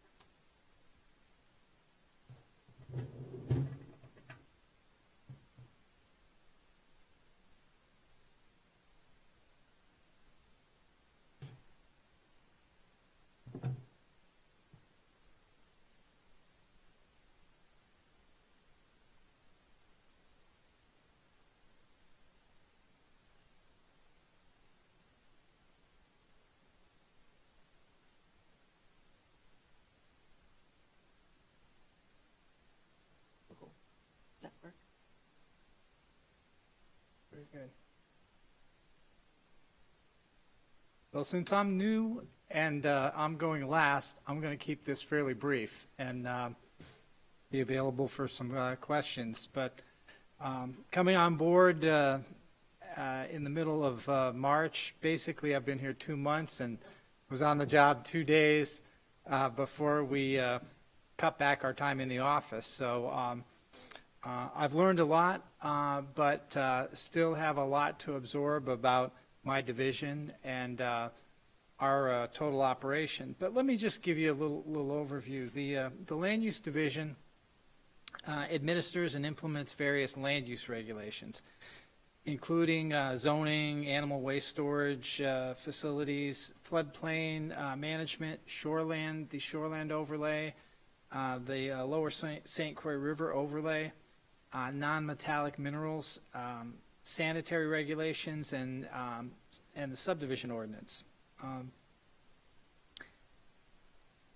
Does that work? Very good. Well, since I'm new and I'm going last, I'm going to keep this fairly brief and be available for some questions. But coming on board in the middle of March, basically I've been here 2 months and was on the job 2 days before we cut back our time in the office. So I've learned a lot, but still have a lot to absorb about my division and our total operation. But let me just give you a little overview. The land use division administers and implements various land use regulations, including zoning, animal waste storage facilities, floodplain management, the shoreland overlay, the lower St. Croix River overlay, non-metallic minerals, sanitary regulations, and the subdivision ordinance.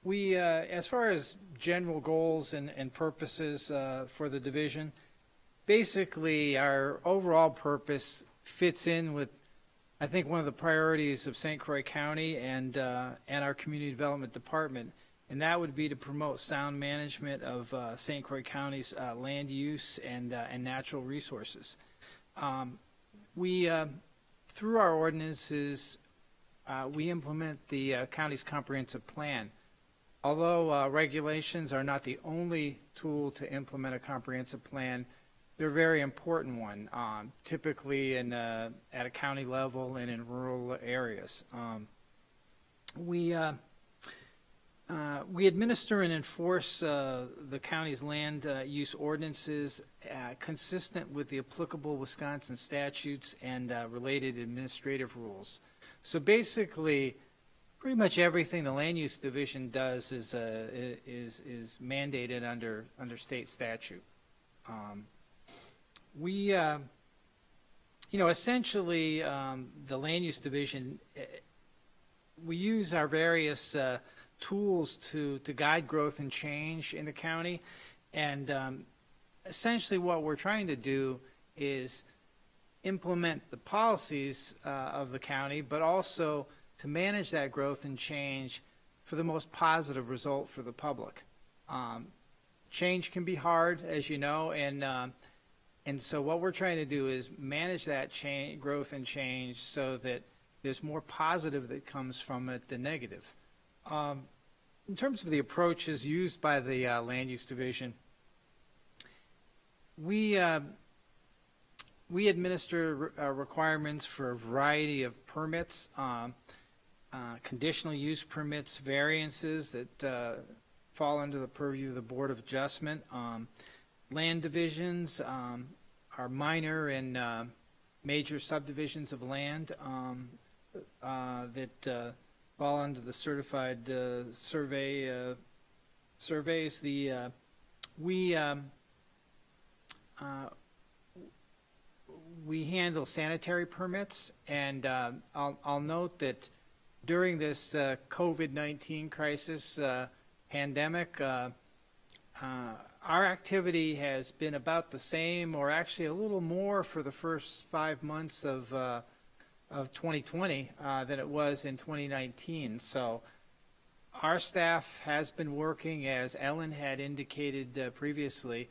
We, as far as general goals and purposes for the division, basically our overall purpose fits in with, I think, one of the priorities of St. Croix County and our Community Development Department, and that would be to promote sound management of St. Croix County's land use and natural resources. We, through our ordinances, we implement the county's comprehensive plan. Although regulations are not the only tool to implement a comprehensive plan, they're a very important one, typically at a county level and in rural areas. We administer and enforce the county's land use ordinances consistent with the applicable Wisconsin statutes and related administrative rules. So basically, pretty much everything the land use division does is mandated under state statute. Essentially, the land use division, we use our various tools to guide growth and change in the county. And essentially what we're trying to do is implement the policies of the county, but also to manage that growth and change for the most positive result for the public. Change can be hard, as you know, and so what we're trying to do is manage that growth and change so that there's more positive that comes from it than negative. In terms of the approaches used by the land use division, we administer requirements for a variety of permits, conditional use permits, variances that fall under the purview of the Board of Adjustment. Land divisions are minor and major subdivisions of land that fall under the certified surveys. We handle sanitary permits, and I'll note that during this COVID-19 crisis pandemic, our activity has been about the same, or actually a little more, for the first 5 months of 2020 than it was in 2019. So our staff has been working, as Ellen had indicated previously.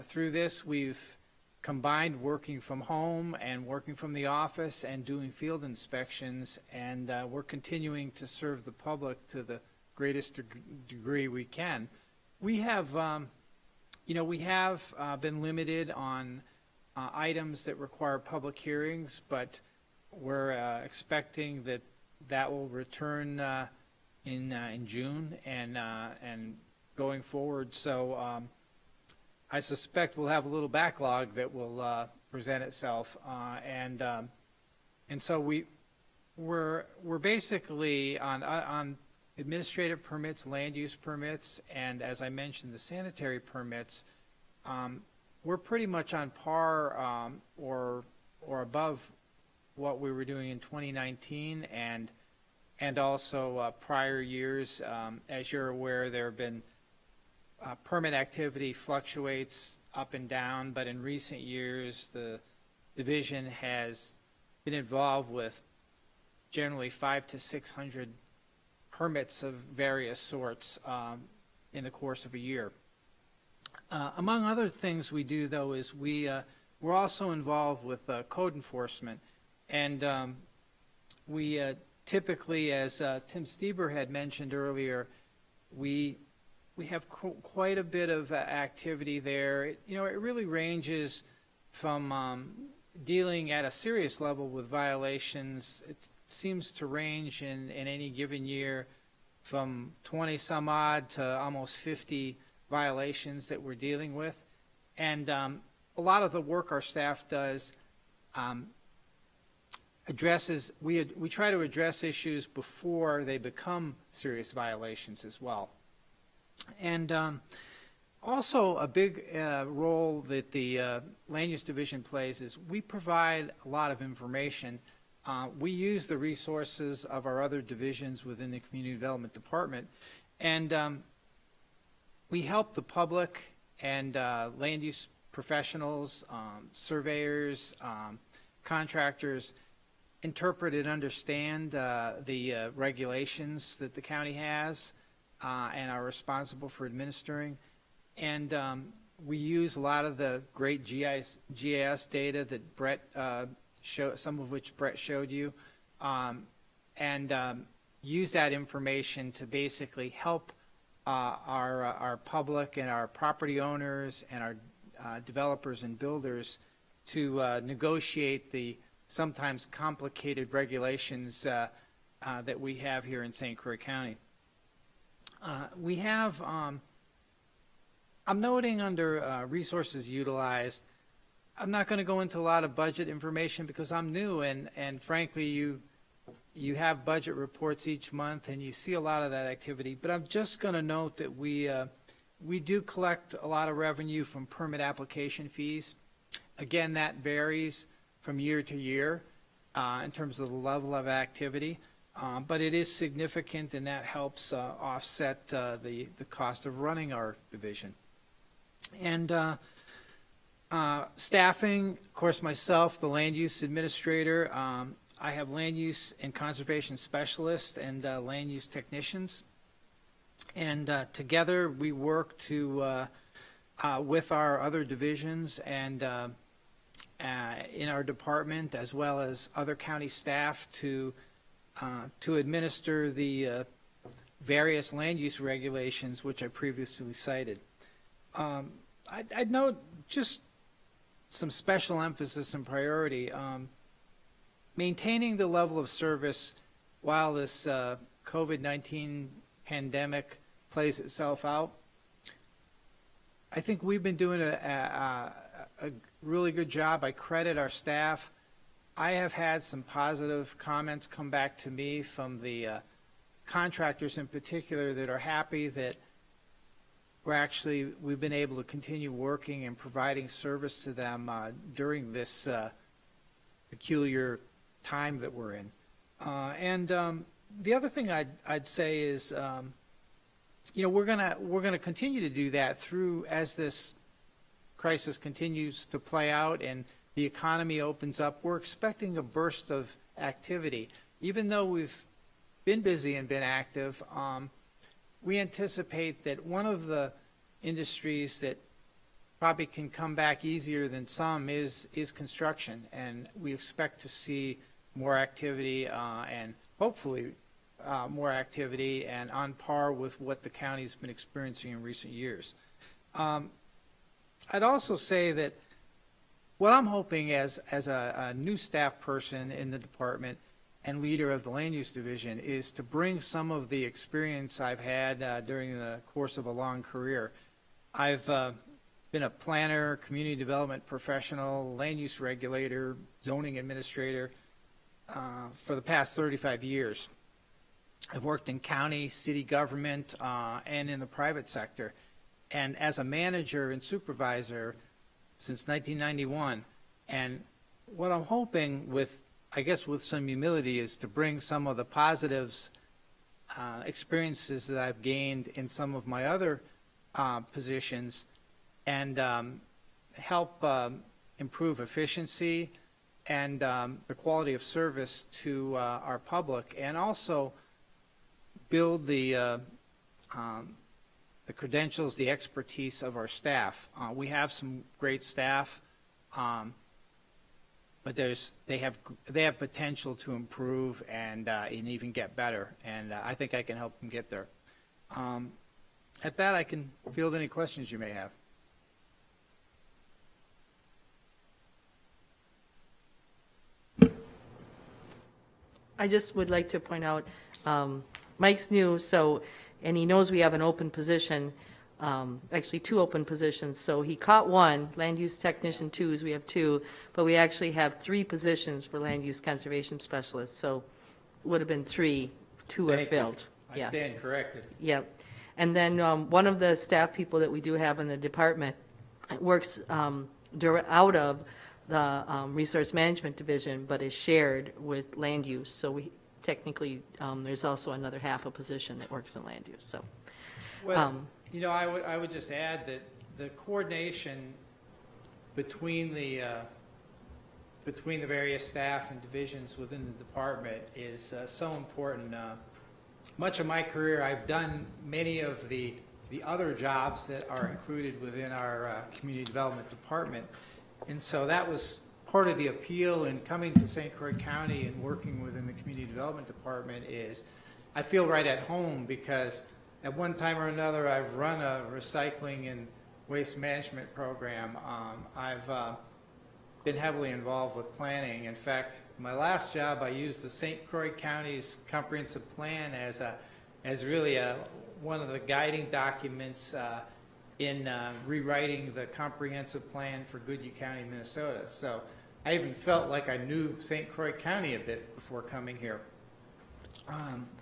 Through this, we've combined working from home and working from the office and doing field inspections, and we're continuing to serve the public to the greatest degree we can. We have been limited on items that require public hearings, but we're expecting that will return in June and going forward. So I suspect we'll have a little backlog that will present itself, and so we're basically on administrative permits, land use permits, and as I mentioned, the sanitary permits. We're pretty much on par or above what we were doing in 2019 and also prior years. As you're aware, there have been permit activity fluctuates up and down, but in recent years the division has been involved with generally 500 to 600 permits of various sorts in the course of a year. Among other things we do, though, is we're also involved with code enforcement, and we typically, as Tim Stieber had mentioned earlier, we have quite a bit of activity there. It really ranges from dealing at a serious level with violations. It seems to range in any given year from 20 some odd to almost 50 violations that we're dealing with. And a lot of the work our staff does we try to address issues before they become serious violations as well. And also a big role that the Land Use Division plays is we provide a lot of information. We use the resources of our other divisions within the Community Development Department, and we help the public and land use professionals, surveyors, contractors interpret and understand the regulations that the county has and are responsible for administering. And we use a lot of the great GIS data that Brett some of which Brett showed you, and use that information to basically help our public and our property owners and our developers and builders to negotiate the sometimes complicated regulations that we have here in St. Croix County. We have, I'm noting under resources utilized, I'm not going to go into a lot of budget information because I'm new, and frankly, you you have budget reports each month, and you see a lot of that activity. But I'm just going to note that we do collect a lot of revenue from permit application fees. Again, that varies from year to year in terms of the level of activity, but it is significant, and that helps offset the cost of running our division. And staffing, of course, myself, the land use administrator, I have land use and conservation specialists and land use technicians. And together we work to, with our other divisions and in our department, as well as other county staff, to administer the various land use regulations which I previously cited. I'd note just some special emphasis and priority. Maintaining the level of service while this COVID-19 pandemic plays itself out. I think we've been doing a really good job. I credit our staff. I have had some positive comments come back to me from the contractors in particular that are happy that we've been able to continue working and providing service to them during this peculiar time that we're in. And the other thing I'd say is, we're gonna continue to do that through as this crisis continues to play out and the economy opens up. We're expecting a burst of activity, even though we've been busy and been active. We anticipate that one of the industries that probably can come back easier than some is construction, and we expect to see more activity and hopefully more activity and on par with what the county's been experiencing in recent years. I'd also say that what I'm hoping as a new staff person in the department and leader of the land use division is to bring some of the experience I've had during the course of a long career. I've been a planner, community development professional, land use regulator, zoning administrator for the past 35 years. I've worked in county, city government, and in the private sector. And as a manager and supervisor since 1991. And what I'm hoping with some humility is to bring some of the positives, experiences that I've gained in some of my other positions and help improve efficiency and the quality of service to our public, and also build the credentials, the expertise of our staff. We have some great staff, but they have potential to improve and even get better, and I think I can help them get there. At that, I can field any questions you may have. I just would like to point out, Mike's new, and he knows we have an open position, actually 2 open positions. So he caught 1, land use technician 2s, we have 2, but we actually have 3 positions for land use conservation specialists. So it would have been 3, 2 are filled. I stand corrected. Yep. And then one of the staff people that we do have in the department works out of the resource management division, but is shared with land use. So we technically, there's also another half a position that works in land use. So, well, I would just add that the coordination between the various staff and divisions within the department is so important. Much of my career, I've done many of the other jobs that are included within our community development department, and so that was part of the appeal in coming to St. Croix County and working within the community development department. Is I feel right at home, because at one time or another I've run a recycling and waste management program. I've been heavily involved with planning. In fact, my last job, I used the St. Croix County's comprehensive plan as really one of the guiding documents in rewriting the comprehensive plan for Goodyear County, Minnesota. So I even felt like I knew St. Croix County a bit before coming here.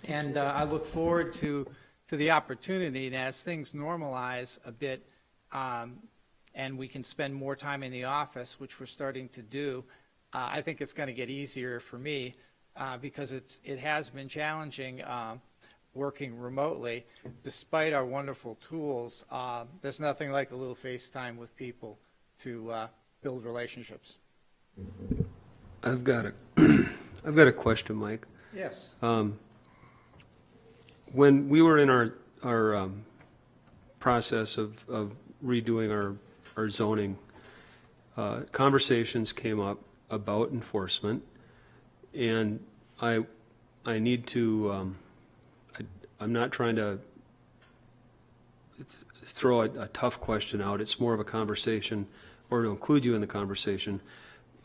And I look forward to the opportunity, and as things normalize a bit, and we can spend more time in the office, which we're starting to do, I think it's going to get easier for me because it has been challenging working remotely. Despite our wonderful tools, there's nothing like a little FaceTime with people to build relationships. I've got a question, Mike. Yes. When we were in our process of redoing our zoning, conversations came up about enforcement, and I need to, I'm not trying to throw a tough question out. It's more of a conversation, or to include you in the conversation.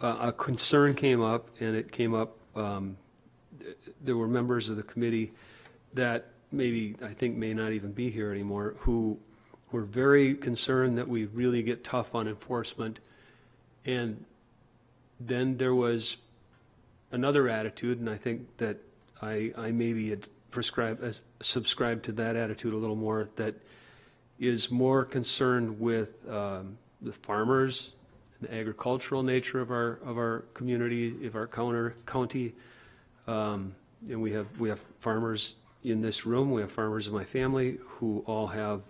A concern came up, and it came up, there were members of the committee that maybe, I think, may not even be here anymore, who were very concerned that we really get tough on enforcement. And then there was another attitude, and I think that I maybe had subscribed to that attitude a little more, that is more concerned with the farmers, the agricultural nature of our community, of our county. And we have farmers in this room. We have farmers in my family who all have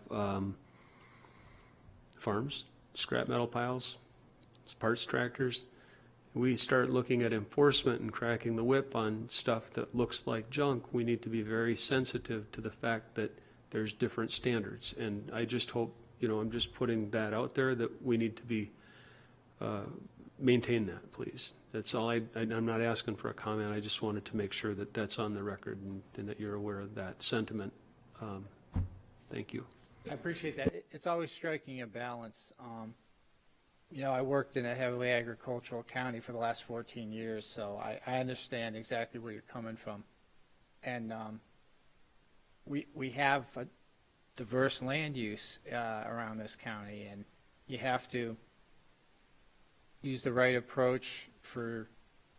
farms, scrap metal piles, parts tractors. We start looking at enforcement and cracking the whip on stuff that looks like junk. We need to be very sensitive to the fact that there's different standards. And I just hope, I'm just putting that out there, that we need to be maintain that, please. That's all. I'm not asking for a comment. I just wanted to make sure that that's on the record and that you're aware of that sentiment. Thank you. I appreciate that. It's always striking a balance. I worked in a heavily agricultural county for the last 14 years, so I understand exactly where you're coming from. And we have a diverse land use around this county, and you have to use the right approach for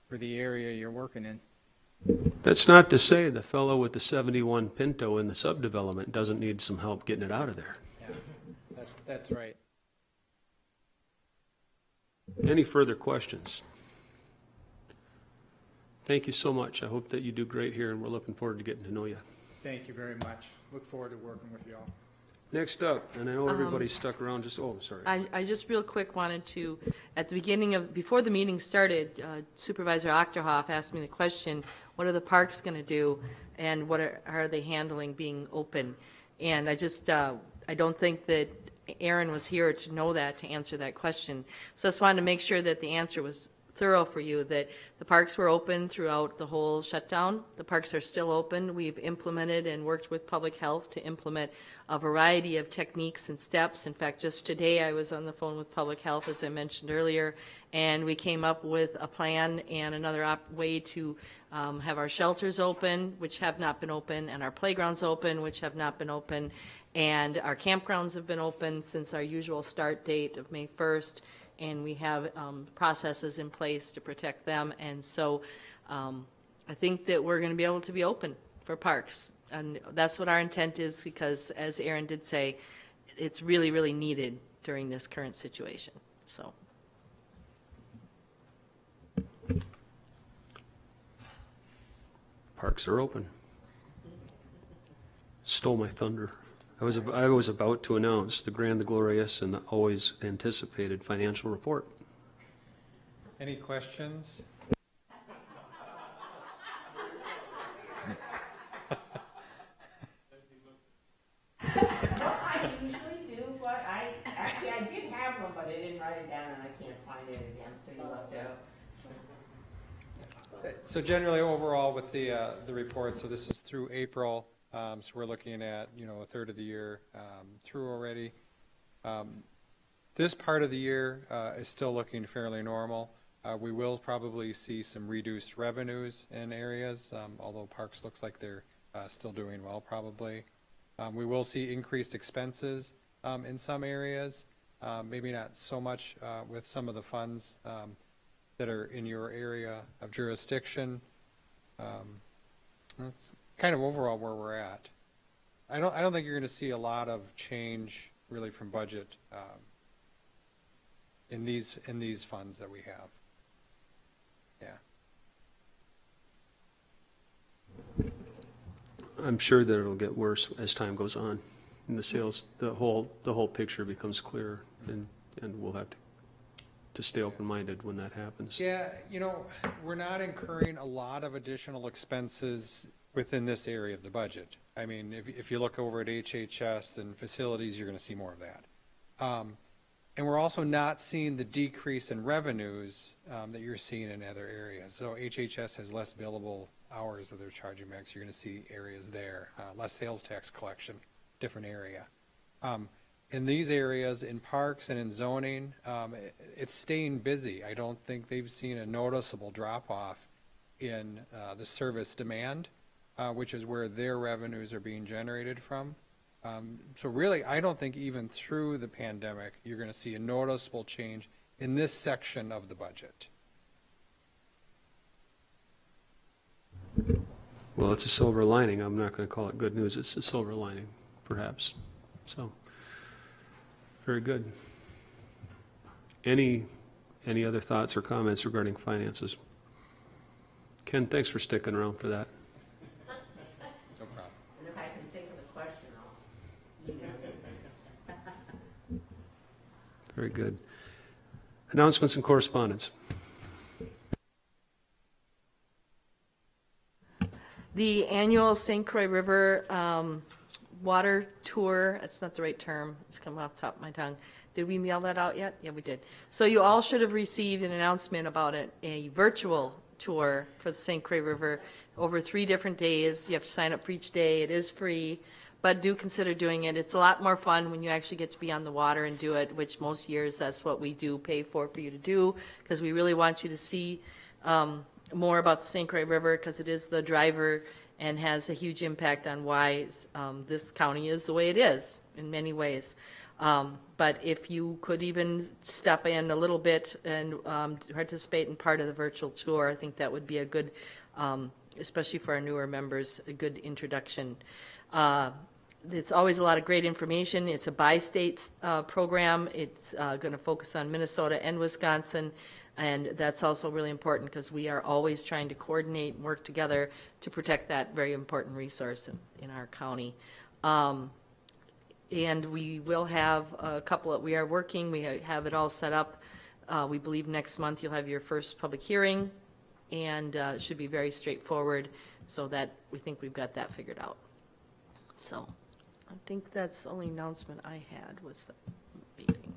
the area you're working in. That's not to say the fellow with the 71 Pinto in the subdevelopment doesn't need some help getting it out of there. Yeah, that's right. Any further questions? Thank you so much. I hope that you do great here, and we're looking forward to getting to know you. Thank you very much. Look forward to working with you all. Next up, and I know everybody's stuck around, I'm sorry. I just real quick wanted to, at the beginning before the meeting started, Supervisor Achterhoff asked me the question, what are the parks going to do, and what are they handling being open? And I just, I don't think that Aaron was here to know that, to answer that question. So I just wanted to make sure that the answer was thorough for you, that the parks were open throughout the whole shutdown. The parks are still open. We've implemented and worked with public health to implement a variety of techniques and steps. In fact, just today I was on the phone with public health, as I mentioned earlier, and we came up with a plan and another way to have our shelters open, which have not been open, and our playgrounds open, which have not been open, and our campgrounds have been open since our usual start date of May 1st. And we have processes in place to protect them. And so I think that we're going to be able to be open for parks. And that's what our intent is, because as Aaron did say, it's really, really needed during this current situation. So. Parks are open. Stole my thunder. I was about to announce the grand, the glorious, and the always anticipated financial report. Any questions? I usually do, but I did have one, but I didn't write it down, and I can't find it again, so you left out. So generally, overall, with the report, so this is through April. So we're looking at, a third of the year through already. This part of the year is still looking fairly normal. We will probably see some reduced revenues in areas, although parks looks like they're still doing well probably. We will see increased expenses in some areas, maybe not so much with some of the funds that are in your area of jurisdiction. That's kind of overall where we're at. I don't think you're going to see a lot of change really from budget in these funds that we have. Yeah. I'm sure that it'll get worse as time goes on. And the sales, the whole picture becomes clearer, and we'll have to stay open-minded when that happens. Yeah, we're not incurring a lot of additional expenses within this area of the budget. I mean, if you look over at HHS and facilities, you're going to see more of that. And we're also not seeing the decrease in revenues that you're seeing in other areas. So HHS has less billable hours that they're charging back, so you're going to see areas there, less sales tax collection, different area. In these areas, in parks and in zoning, it's staying busy. I don't think they've seen a noticeable drop-off in the service demand, which is where their revenues are being generated from. So really, I don't think even through the pandemic, you're going to see a noticeable change in this section of the budget. Well, it's a silver lining. I'm not going to call it good news. It's a silver lining, perhaps. So, very good. Any other thoughts or comments regarding finances? Ken, thanks for sticking around for that. No problem. And if I can think of a question, I'll. Very good. Announcements and correspondence. The annual St. Croix River water tour, that's not the right term, it's coming off the top of my tongue. Did we mail that out yet? Yeah, we did. So you all should have received an announcement about a virtual tour for the St. Croix River over 3 different days. You have to sign up for each day. It is free, but do consider doing it. It's a lot more fun when you actually get to be on the water and do it, which most years that's what we do pay for you to do, because we really want you to see more about the St. Croix River, because it is the driver and has a huge impact on why this county is the way it is in many ways. But if you could even step in a little bit and participate in part of the virtual tour, I think that would be a good, especially for our newer members, a good introduction. It's always a lot of great information. It's a bi-state program. It's going to focus on Minnesota and Wisconsin. And that's also really important because we are always trying to coordinate and work together to protect that very important resource in our county. And we will have a couple we are working, we have it all set up. We believe next month you'll have your first public hearing, and it should be very straightforward, so that we think we've got that figured out. So I think that's the only announcement I had was the meeting.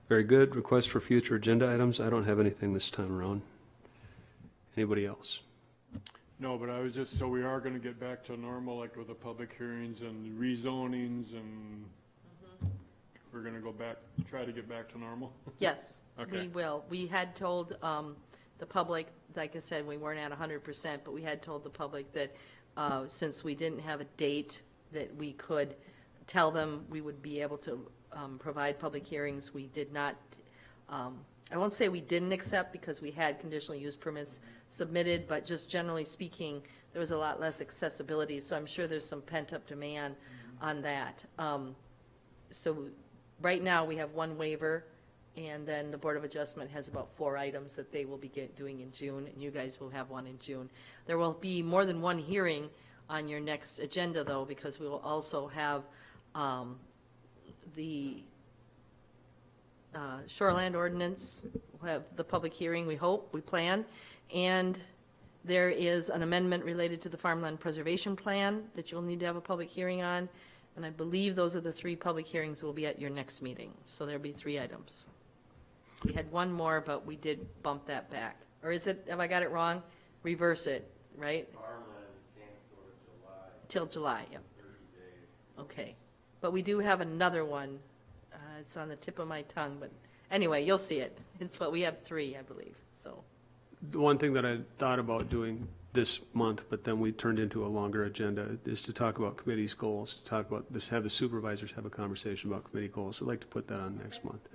Very good. Request for future agenda items. I don't have anything this time around. Anybody else? No, but I was just, so we are going to get back to normal, like with the public hearings and rezonings, and we're going to go back, try to get back to normal? Yes, Okay. we will. We had told the public, like I said, we weren't at 100%, but we had told the public that since we didn't have a date that we could tell them we would be able to provide public hearings, we did not, I won't say we didn't accept because we had conditional use permits submitted, but just generally speaking, there was a lot less accessibility, so I'm sure there's some pent-up demand on that. So right now, we have 1 waiver, and then the Board of Adjustment has about 4 items that they will be doing in June, and you guys will have 1 in June. There will be more than 1 hearing on your next agenda, though, because we will also have the Shoreland Ordinance. We'll have the public hearing, we hope, we plan, and there is an amendment related to the Farmland Preservation Plan that you'll need to have a public hearing on, and I believe those are the 3 public hearings will be at your next meeting, so there'll be 3 items. We had 1 more, but we did bump that back. Or is it, have I got it wrong? Reverse it, right? Farmland can't go to July. Till July, yep. 30 days. Okay, but we do have another one. It's on the tip of my tongue, but anyway, you'll see it. It's what we have 3, I believe, so. The one thing that I thought about doing this month, but then we turned into a longer agenda, is to talk about committee's goals, to talk about this, have the supervisors have a conversation about committee goals. I'd like to put that on next month.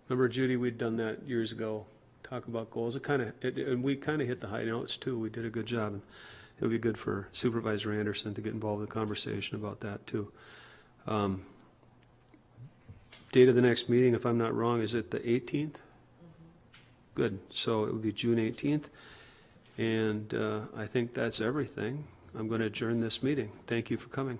Remember, Judy, we'd done that years ago, talk about goals. And we kind of hit the high notes too. We did a good job. And it would be good for Supervisor Anderson to get involved in the conversation about that too. Date of the next meeting, if I'm not wrong, is it the 18th? Good. So it would be June 18th. And I think that's everything. I'm going to adjourn this meeting. Thank you for coming.